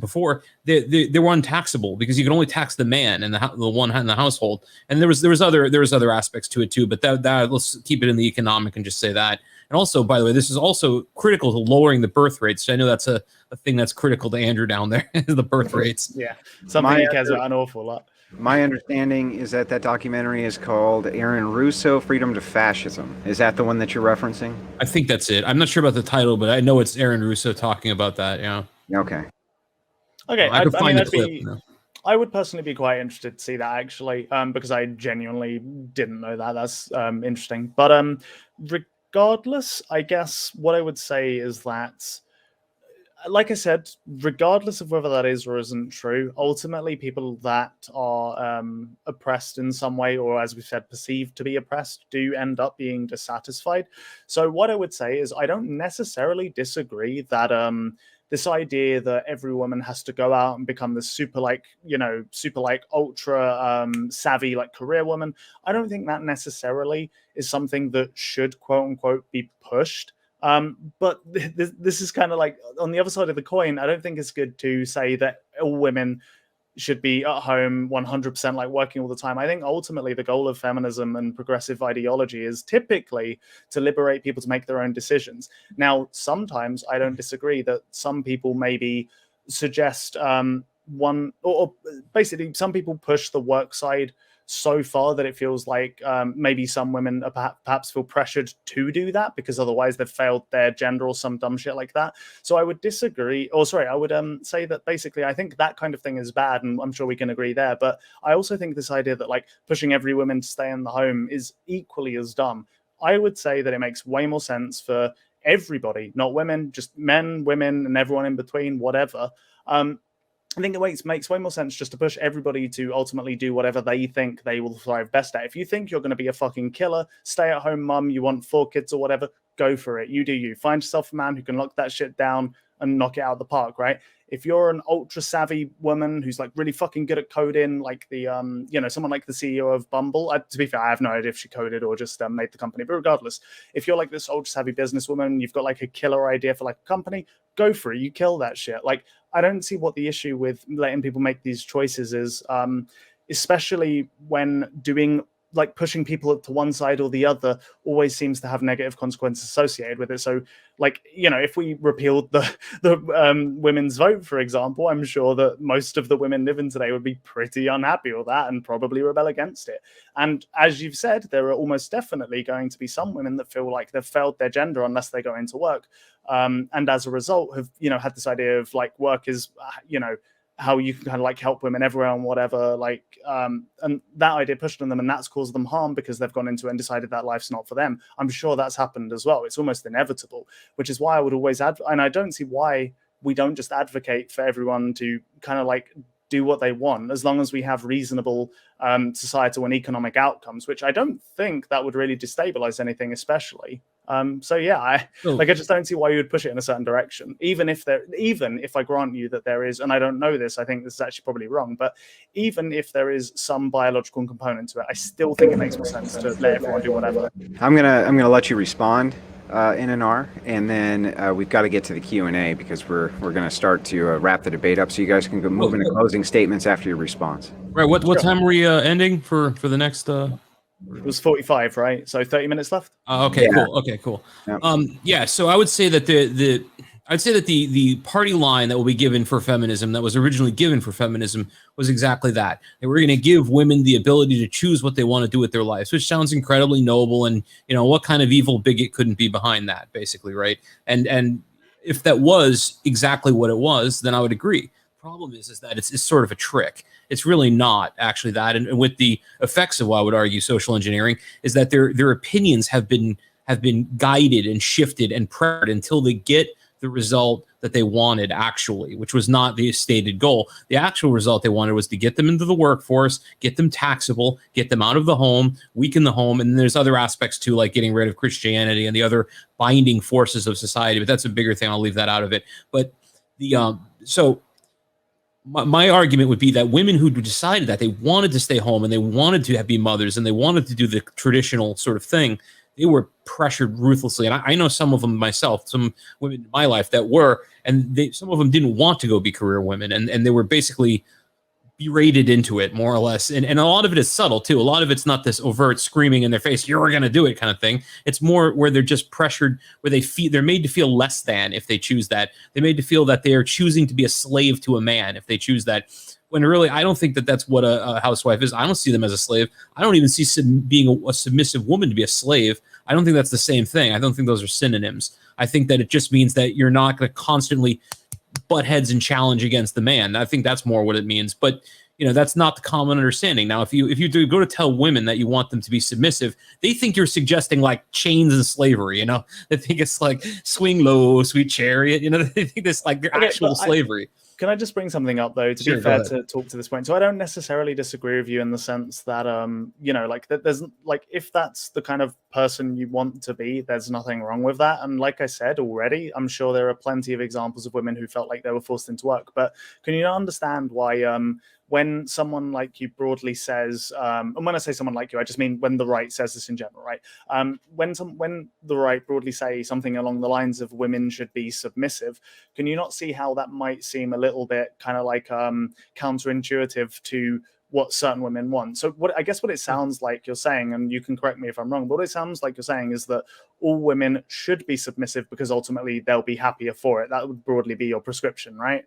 before, they were untaxable, because you could only tax the man and the one in the household. And there was other aspects to it too, but that let's keep it in the economic and just say that. And also, by the way, this is also critical to lowering the birth rates. So I know that's a thing that's critical to Andrew down there, the birth rates. Yeah, something he cares about an awful lot. My understanding is that documentary is called Aaron Russo, Freedom to Fascism. Is that the one that you're referencing? I think that's it. I'm not sure about the title, but I know it's Aaron Russo talking about that. Yeah. Okay. Okay, I could find the clip. I would personally be quite interested to see that, actually, because I genuinely didn't know that. That's interesting. But regardless, I guess what I would say is that, like I said, regardless of whether that is or isn't true, ultimately people that are oppressed in some way, or as we said, perceived to be oppressed, do end up being dissatisfied. So what I would say is, I don't necessarily disagree that this idea that every woman has to go out and become this super ultra savvy career woman, I don't think that necessarily is something that should, quote unquote, be pushed. But this is kind of like on the other side of the coin. I don't think it's good to say that all women should be at home 100% working all the time. I think ultimately the goal of feminism and progressive ideology is typically to liberate people to make their own decisions. Now, sometimes I don't disagree that some people maybe suggest or basically some people push the work side so far that it feels like maybe some women perhaps feel pressured to do that because otherwise they've failed their gender or some dumb shit like that. So I would disagree, or sorry, I would say that basically I think that kind of thing is bad, and I'm sure we can agree there. But I also think this idea that pushing every woman to stay in the home is equally as dumb. I would say that it makes way more sense for everybody, not women, just men, women, and everyone in between, whatever. I think it makes way more sense just to push everybody to ultimately do whatever they think they will thrive best at. If you think you're going to be a fucking killer, stay-at-home mum, you want 4 kids or whatever, go for it. You do you. Find yourself a man who can lock that shit down and knock it out of the park, right? If you're an ultra savvy woman who's really fucking good at coding, someone like the CEO of Bumble, to be fair, I have no idea if she coded or just made the company, but regardless, if you're this ultra savvy businesswoman, you've got a killer idea for a company, go for it. You kill that shit. I don't see what the issue with letting people make these choices is, especially when doing like pushing people to one side or the other always seems to have negative consequences associated with it. So, like, you know, if we repealed the women's vote, for example, I'm sure that most of the women living today would be pretty unhappy with that and probably rebel against it. And as you've said, there are almost definitely going to be some women that feel like they've failed their gender unless they go into work. And as a result have, you know, had this idea of like work is, you know, how you can kind of like help women everywhere and whatever, like, and that idea pushed on them, and that's caused them harm because they've gone into it and decided that life's not for them. I'm sure that's happened as well. It's almost inevitable, which is why I would always and I don't see why we don't just advocate for everyone to kind of like do what they want, as long as we have reasonable societal and economic outcomes, which I don't think that would really destabilize anything, especially. So yeah, I just don't see why you would push it in a certain direction, even if I grant you that there is, and I don't know this, I think this is actually probably wrong, but even if there is some biological component to it, I still think it makes more sense to let everyone do whatever. I'm gonna let you respond, NNR, and then we've got to get to the Q&A because we're gonna start to wrap the debate up, so you guys can go move into closing statements after your response. Right. What time are we ending for the next? It was 45, right? So 30 minutes left. Okay, Yeah. cool. Okay, cool. Yeah. So I would say that the party line that will be given for feminism, that was originally given for feminism, was exactly that. They were going to give women the ability to choose what they want to do with their lives, which sounds incredibly noble. And, you know, what kind of evil bigot couldn't be behind that, basically, right? And if that was exactly what it was, then I would agree. Problem is that it's sort of a trick. It's really not actually that. And with the effects of, I would argue, social engineering, is that their opinions have been guided and shifted and pressured until they get the result that they wanted, actually, which was not the stated goal. The actual result they wanted was to get them into the workforce, get them taxable, get them out of the home, weaken the home. And then there's other aspects too, like getting rid of Christianity and the other binding forces of society. But that's a bigger thing. I'll leave that out of it. But my argument would be that women who decided that they wanted to stay home and they wanted to be mothers and they wanted to do the traditional sort of thing, they were pressured ruthlessly. And I know some of them myself, some women in my life that were, and some of them didn't want to go be career women. And they were basically berated into it, more or less. And a lot of it is subtle too. A lot of it's not this overt screaming in their face, you're going to do it kind of thing. It's more where they're just pressured, where they're made to feel less than if they choose that. They're made to feel that they are choosing to be a slave to a man if they choose that. When really, I don't think that that's what a housewife is. I don't see them as a slave. I don't even see being a submissive woman to be a slave. I don't think that's the same thing. I don't think those are synonyms. I think that it just means that you're not going to constantly butt heads and challenge against the man. I think that's more what it means. But, you know, that's not the common understanding. Now, if you do go to tell women that you want them to be submissive, they think you're suggesting like chains and slavery. You know, they think it's like swing low, sweet chariot. You know, they think it's like actual slavery. Can I just bring something up, though, to be fair to talk to this point? So I don't necessarily disagree with you in the sense that, you know, like there's like, if that's the kind of person you want to be, there's nothing wrong with that. And like I said already, I'm sure there are plenty of examples of women who felt like they were forced into work. But can you not understand why when someone like you broadly says, and when I say someone like you, I just mean when the right says this in general, right? When the right broadly say something along the lines of women should be submissive, can you not see how that might seem a little bit kind of like counterintuitive to what certain women want? So what it sounds like you're saying, and you can correct me if I'm wrong, but what it sounds like you're saying is that all women should be submissive because ultimately they'll be happier for it. That would broadly be your prescription, right?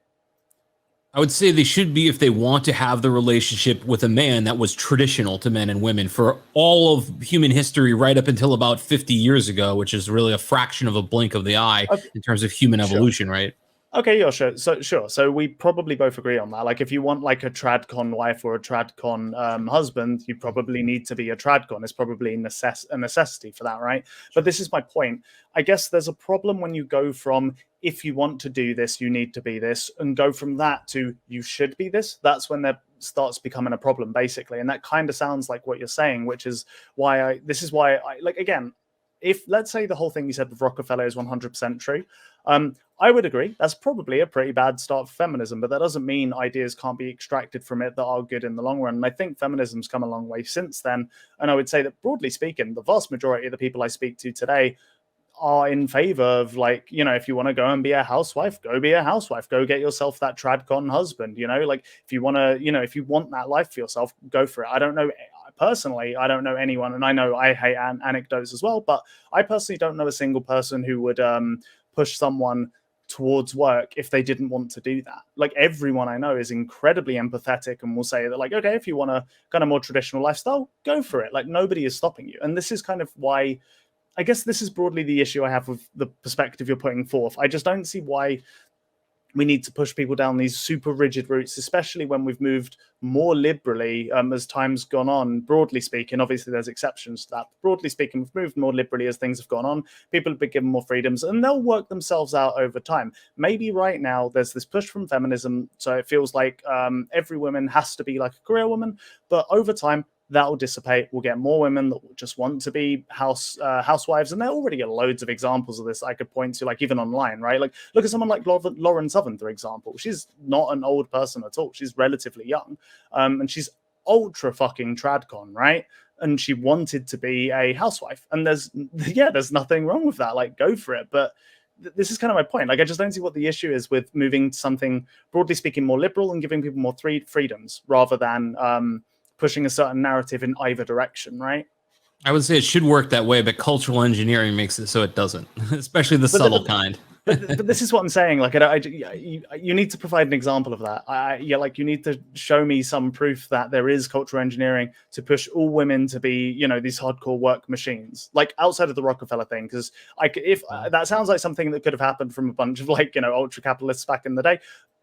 I would say they should be if they want to have the relationship with a man that was traditional to men and women for all of human history, right up until about 50 years ago, which is really a fraction of a blink of the eye in terms of human evolution, right? Okay, yeah, sure. So we probably both agree on that. Like, if you want like a tradcon wife or a tradcon husband, you probably need to be a tradcon. It's probably a necessity for that, right? But this is my point. I guess there's a problem when you go from, if you want to do this, you need to be this, and go from that to you should be this. That's when there starts becoming a problem, basically. And that kind of sounds like what you're saying, which is why like, again, if let's say the whole thing you said with Rockefeller is 100% true, I would agree. That's probably a pretty bad start for feminism, but that doesn't mean ideas can't be extracted from it that are good in the long run. And I think feminism's come a long way since then. And I would say that, broadly speaking, the vast majority of the people I speak to today are in favor of, like, you know, if you want to go and be a housewife, go be a housewife, go get yourself that tradcon husband, you know, like if you want to, you know, if you want that life for yourself, go for it. I don't know personally, I don't know anyone, and I know I hate anecdotes as well, but I personally don't know a single person who would push someone towards work if they didn't want to do that. Like, everyone I know is incredibly empathetic and will say that, like, okay, if you want a kind of more traditional lifestyle, go for it. Like, nobody is stopping you. And this is kind of why, I guess this is broadly the issue I have with the perspective you're putting forth. I just don't see why we need to push people down these super rigid routes, especially when we've moved more liberally as time's gone on, broadly speaking. Obviously, there's exceptions to that. But broadly speaking, we've moved more liberally as things have gone on. People have been given more freedoms, and they'll work themselves out over time. Maybe right now there's this push from feminism, so it feels like every woman has to be like a career woman, but over time, that will dissipate. We'll get more women that will just want to be housewives, and there already are loads of examples of this I could point to, like even online, right? Like, look at someone like Lauren Southern, for example. She's not an old person at all. She's relatively young, and she's ultra fucking tradcon, right? And she wanted to be a housewife, and there's nothing wrong with that. Like, go for it. But this is kind of my point. Like, I just don't see what the issue is with moving to something, broadly speaking, more liberal and giving people more freedoms rather than pushing a certain narrative in either direction, right? I would say it should work that way, but cultural engineering makes it so it doesn't, especially the subtle kind. But this is what I'm saying. Like, you need to provide an example of that. Like, you need to show me some proof that there is cultural engineering to push all women to be, these hardcore work machines, like outside of the Rockefeller thing. Because if that sounds like something that could have happened from a bunch of ultra capitalists back in the day.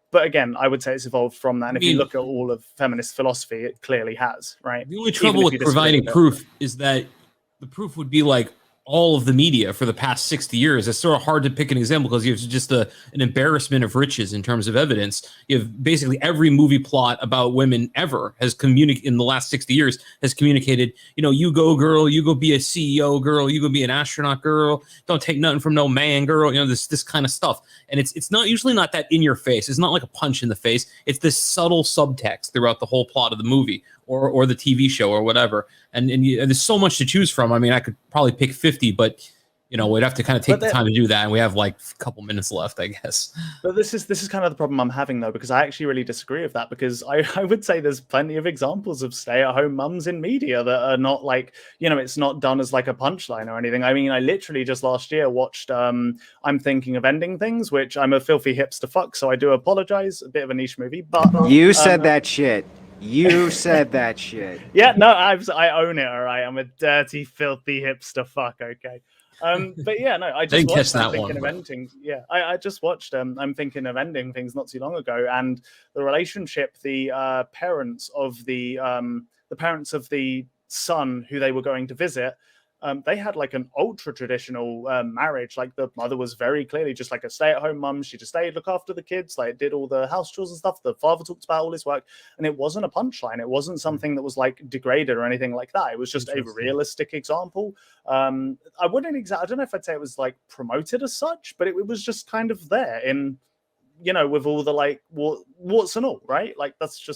But again, I would say it's evolved from that. And if you look at all of feminist philosophy, it clearly has, right? The only trouble with providing proof is that the proof would be like all of the media for the past 60 years. It's sort of hard to pick an example because you have just an embarrassment of riches in terms of evidence. You have basically every movie plot about women ever has communicated in the last 60 years has communicated, you go girl, you go be a CEO girl, you go be an astronaut girl, don't take nothing from no man girl, this kind of stuff. And it's not usually not that in your face. It's not like a punch in the face. It's this subtle subtext throughout the whole plot of the movie or the TV show or whatever. And there's so much to choose from. I mean, I could probably pick 50, but we'd have to kind of take the time to do that. And we have like a couple minutes left, I guess. But this is kind of the problem I'm having, though, because I actually really disagree with that, because I would say there's plenty of examples of stay-at-home mums in media that are not like, it's not done as like a punchline or anything. I mean, I literally just last year watched I'm Thinking of Ending Things, which I'm a filthy hipster fuck, so I do apologize. A bit of a niche movie, but you said that shit. You said that shit. Yeah, no, I own it. All right, I'm a dirty, filthy hipster fuck. Okay. But yeah, no, I just watched I'm Thinking of Ending. Yeah, I just watched I'm Thinking of Ending Things not too long ago, and the relationship the parents of the son who they were going to visit, they had like an ultra traditional marriage. Like, the mother was very clearly just like a stay-at-home mum. She just stayed, look after the kids, like did all the house chores and stuff. The father talked about all his work, and it wasn't a punchline. It wasn't something that was like degraded or anything like that. It was just a realistic example. I don't know if I'd say it was like promoted as such, but it was just kind of there in, with all the like warts and all, right? Like, that's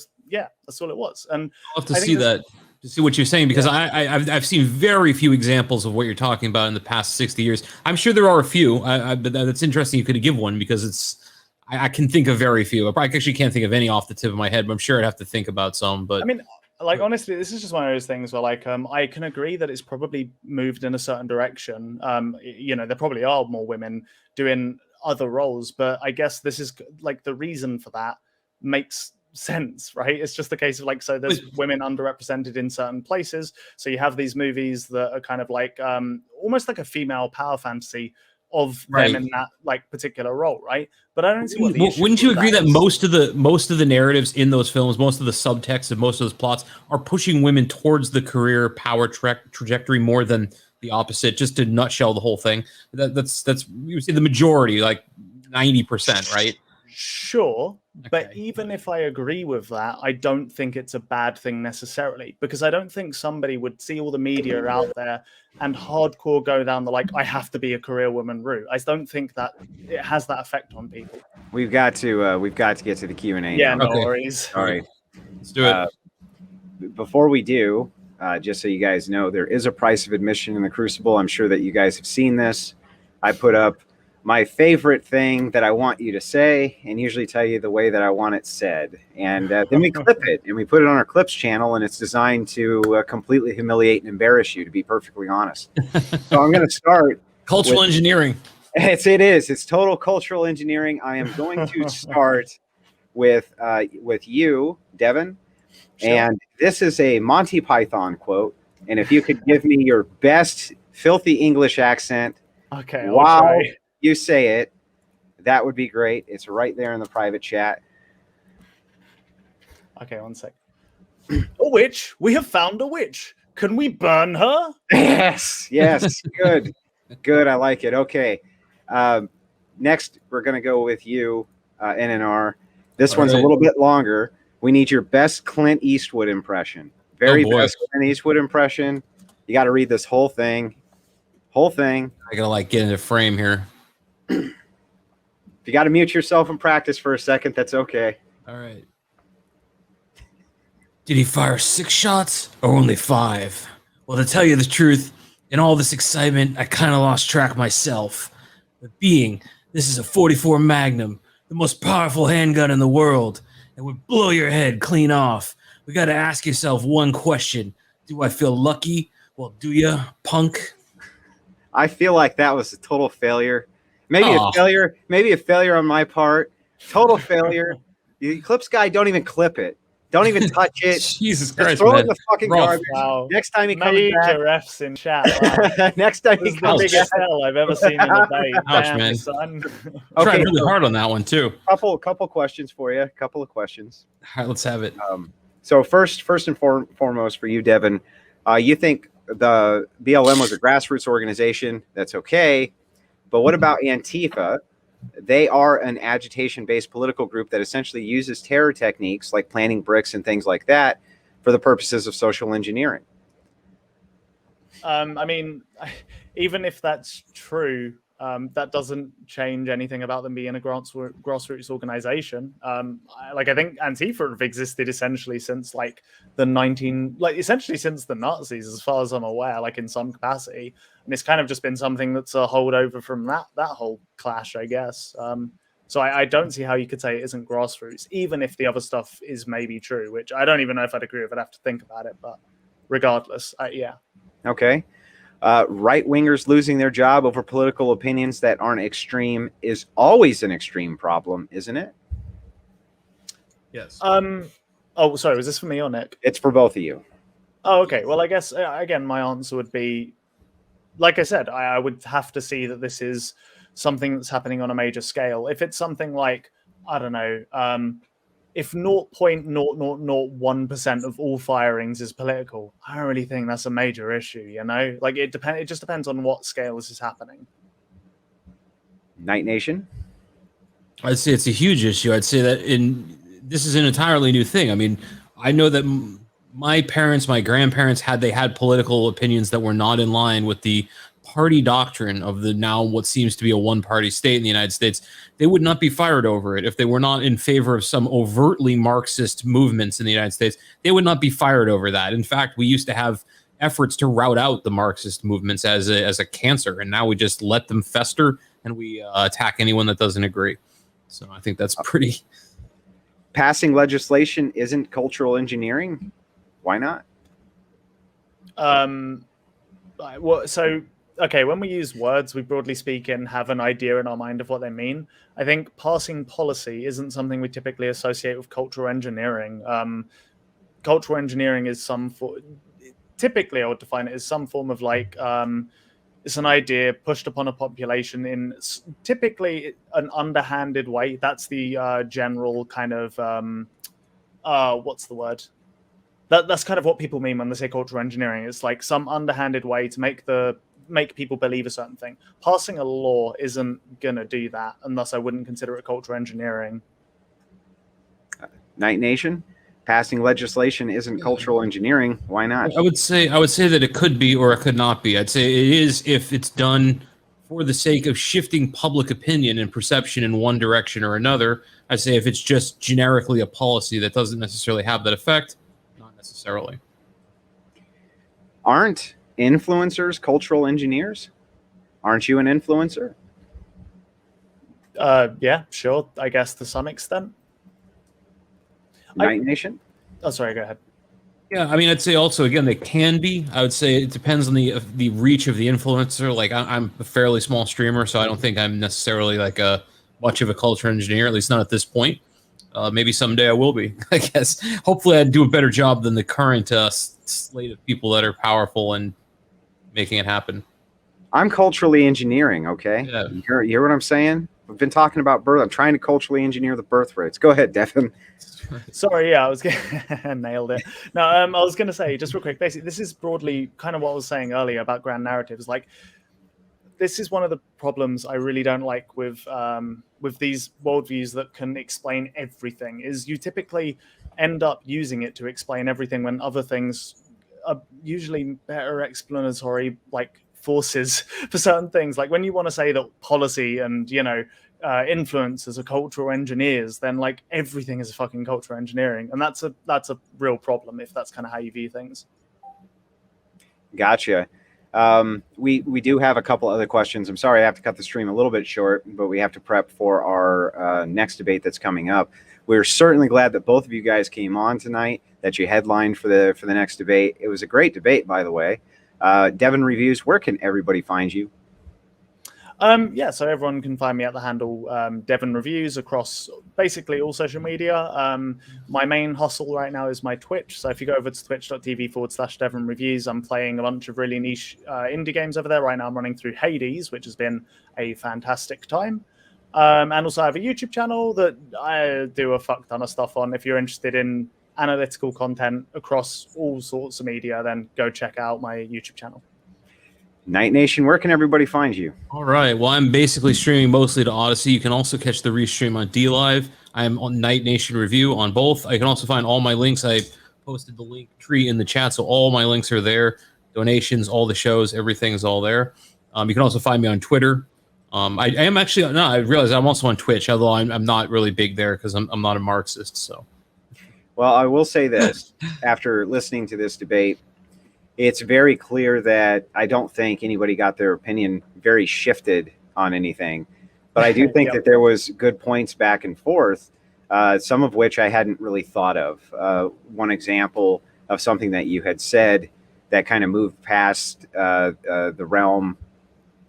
all it was. And I'll have to see that. To see what you're saying, because I've seen very few examples of what you're talking about in the past 60 years. I'm sure there are a few, but that's interesting. You could give one, because I can think of very few. I actually can't think of any off the tip of my head, but I'm sure I'd have to think about some. But I mean, like, honestly, this is just one of those things where, like, I can agree that it's probably moved in a certain direction. There probably are more women doing other roles, but I guess this is like the reason for that makes sense, right? It's just the case of like, so there's women underrepresented in certain places, so you have these movies that are kind of like almost like a female power fantasy of them in that like particular role, right? But I don't see what the issue. Wouldn't you agree that most of the narratives in those films, most of the subtext of most of those plots are pushing women towards the career power trajectory more than the opposite? Just to nutshell the whole thing, that's you see the majority, like 90%, right? Sure. Okay. But even if I agree with that, I don't think it's a bad thing necessarily, because I don't think somebody would see all the media out there and hardcore go down the like, I have to be a career woman route. I don't think that it has that effect on people. We've got to get to the Q&A. Yeah, now. No worries. All right. Let's do it. Before we do, just so you guys know, there is a price of admission in the Crucible. I'm sure that you guys have seen this. I put up my favorite thing that I want you to say, and usually tell you the way that I want it said. And then we clip it and we put it on our clips channel, and it's designed to completely humiliate and embarrass you, to be perfectly honest. So I'm going to start. Cultural engineering. It's total cultural engineering. I am going to start with you, Devin. Sure. And this is a Monty Python quote. And if you could give me your best filthy English accent Okay, while you say it, that would be great. It's right there in the private chat. Okay, one sec. A witch. We have found a witch. Can we burn her? Yes. Good. Good. I like it. Okay. Next, we're going to go with you, NNR. This one's a little bit longer. We need your best Clint Eastwood impression. Very best Clint Eastwood impression. You got to read this whole thing. I gotta get into frame here. If you got to mute yourself and practice for a second, that's okay. All right. Did he fire 6 shots or only 5? Well, to tell you the truth, in all this excitement, I kind of lost track myself. But this is a 44 Magnum, the most powerful handgun in the world, and would blow your head clean off. We got to ask yourself one question. Do I feel lucky? Well, do you, punk? I feel like that was a total failure. Maybe a failure on my part. Total failure. The clips guy, don't even clip it. Don't even touch it. Jesus Christ, throw man. it in the fucking garbage. Wow. Next time he comes back. refs in chat. Wow. Next time This he is the comes biggest back. hell I've ever seen in a day. Ouch, Damn, man. son. Tried really hard on that one too. Couple questions for you. Couple of questions. All right, let's have it. So first and foremost for you, Devin, you think the BLM was a grassroots organization? That's okay. But what about Antifa? They are an agitation-based political group that essentially uses terror techniques like planting bricks and things like that for the purposes of social engineering. I mean, even if that's true, that doesn't change anything about them being a grassroots organization. I think Antifa have existed essentially since essentially since the Nazis, as far as I'm aware, in some capacity. And it's kind of just been something that's a holdover from that whole clash, I guess. So I don't see how you could say it isn't grassroots, even if the other stuff is maybe true, which I don't even know if I'd agree with. I'd have to think about it, but regardless, yeah. Okay. Right-wingers losing their job over political opinions that aren't extreme is always an extreme problem, isn't it? Yes. Oh, sorry, was this for me or Nick? It's for both of you. Oh, okay. Well, I guess, again, my answer would be, like I said, I would have to see that this is something that's happening on a major scale. If it's something like, I don't know, if 0.0001% of all firings is political, I don't really think that's a major issue, you know? It just depends on what scale this is happening. Night Nation? I'd say it's a huge issue. I'd say that this is an entirely new thing. I mean, I know that my parents, my grandparents had political opinions that were not in line with the party doctrine of the now what seems to be a one-party state in the United States. They would not be fired over it if they were not in favor of some overtly Marxist movements in the United States. They would not be fired over that. In fact, we used to have efforts to rout out the Marxist movements as a cancer, and now we just let them fester and we attack anyone that doesn't agree. So I think that's pretty. Passing legislation isn't cultural engineering. Why not? Okay, when we use words, we broadly speaking have an idea in our mind of what they mean. I think passing policy isn't something we typically associate with cultural engineering. Cultural engineering is typically I would define it as some form of it's an idea pushed upon a population in typically an underhanded way. That's the general kind of, what's the word? That's kind of what people mean when they say cultural engineering. It's like some underhanded way to make people believe a certain thing. Passing a law isn't going to do that, and thus I wouldn't consider it cultural engineering. Night Nation? Passing legislation isn't cultural engineering. Why not? I would say that it could be or it could not be. I'd say it is if it's done for the sake of shifting public opinion and perception in one direction or another. I'd say if it's just generically a policy that doesn't necessarily have that effect, not necessarily. Aren't influencers cultural engineers? Aren't you an influencer? Yeah, sure. I guess to some extent. Night Nation? Oh, sorry. Go ahead. Yeah, I mean, I'd say also again they can be. I would say it depends on the reach of the influencer. Like I'm a fairly small streamer, so I don't think I'm necessarily like a much of a culture engineer. At least not at this point. Maybe someday I will be. I guess. Hopefully, I'd do a better job than the current slate of people that are powerful and making it happen. I'm culturally engineering. Okay, Yeah. you hear what I'm saying? We've been talking about birth. I'm trying to culturally engineer the birth rates. Go ahead, Devin. Sorry, yeah, I was nailed it. No, I was going to say just real quick. Basically, this is broadly kind of what I was saying earlier about grand narratives. Like, this is one of the problems I really don't like with these worldviews that can explain everything. Is you typically end up using it to explain everything when other things are usually better explanatory, like forces for certain things. Like when you want to say that policy and influencers are cultural engineers, then like everything is fucking cultural engineering, and that's a real problem if that's kind of how you view things. Gotcha. We do have a couple other questions. I'm sorry I have to cut the stream a little bit short, but we have to prep for our next debate that's coming up. We're certainly glad that both of you guys came on tonight, that you headlined for the next debate. It was a great debate, by the way. Devin Reviews, where can everybody find you? Yeah, so everyone can find me at the handle Devin Reviews across basically all social media. My main hustle right now is my Twitch. So if you go over to twitch.tv/Devin Reviews, I'm playing a bunch of really niche indie games over there. Right now I'm running through Hades, which has been a fantastic time. And also I have a YouTube channel that I do a fuck ton of stuff on. If you're interested in analytical content across all sorts of media, then go check out my YouTube channel. Night Nation, where can everybody find you? All right. Well, I'm basically streaming mostly to Odyssey. You can also catch the restream on DLive. I'm on Night Nation Review on both. I can also find all my links. I posted the link tree in the chat, so all my links are there. Donations, all the shows, everything's all there. You can also find me on Twitter. I am actually I realize I'm also on Twitch, although I'm not really big there because I'm not a Marxist. So, well, I will say this: after listening to this debate, it's very clear that I don't think anybody got their opinion very shifted on anything, but I do think that there was good points back and forth, some of which I hadn't really thought of. One example of something that you had said that kind of moved past the realm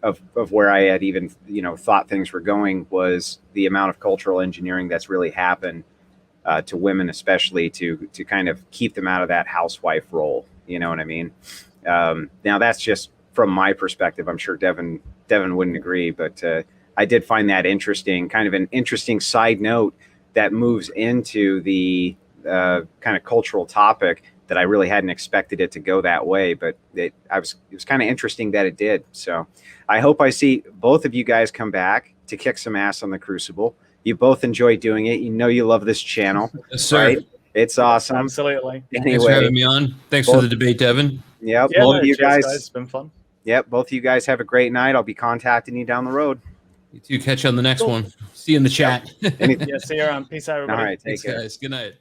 of where I had even thought things were going was the amount of cultural engineering that's really happened to women, especially to kind of keep them out of that housewife role. You know what I mean? Now that's just from my perspective. I'm sure Devin wouldn't agree, but I did find that interesting, kind of an interesting side note that moves into the kind of cultural topic that I really hadn't expected it to go that way, but it was kind of interesting that it did. So I hope I see both of you guys come back to kick some ass on the Crucible. You both enjoy doing it. You love this channel. Yes, sir. Right? It's awesome. Absolutely. Anyway, thanks for having me on. Thanks for the debate, Devin. Yep. Yeah, Both of you cheers, guys. It's been fun. Yep. Both of you guys have a great night. I'll be contacting you down the road. You two catch you on the next one. See you in the chat. Yeah, see you around. Peace out, everybody. All right. Take Thanks, care. guys. Good night.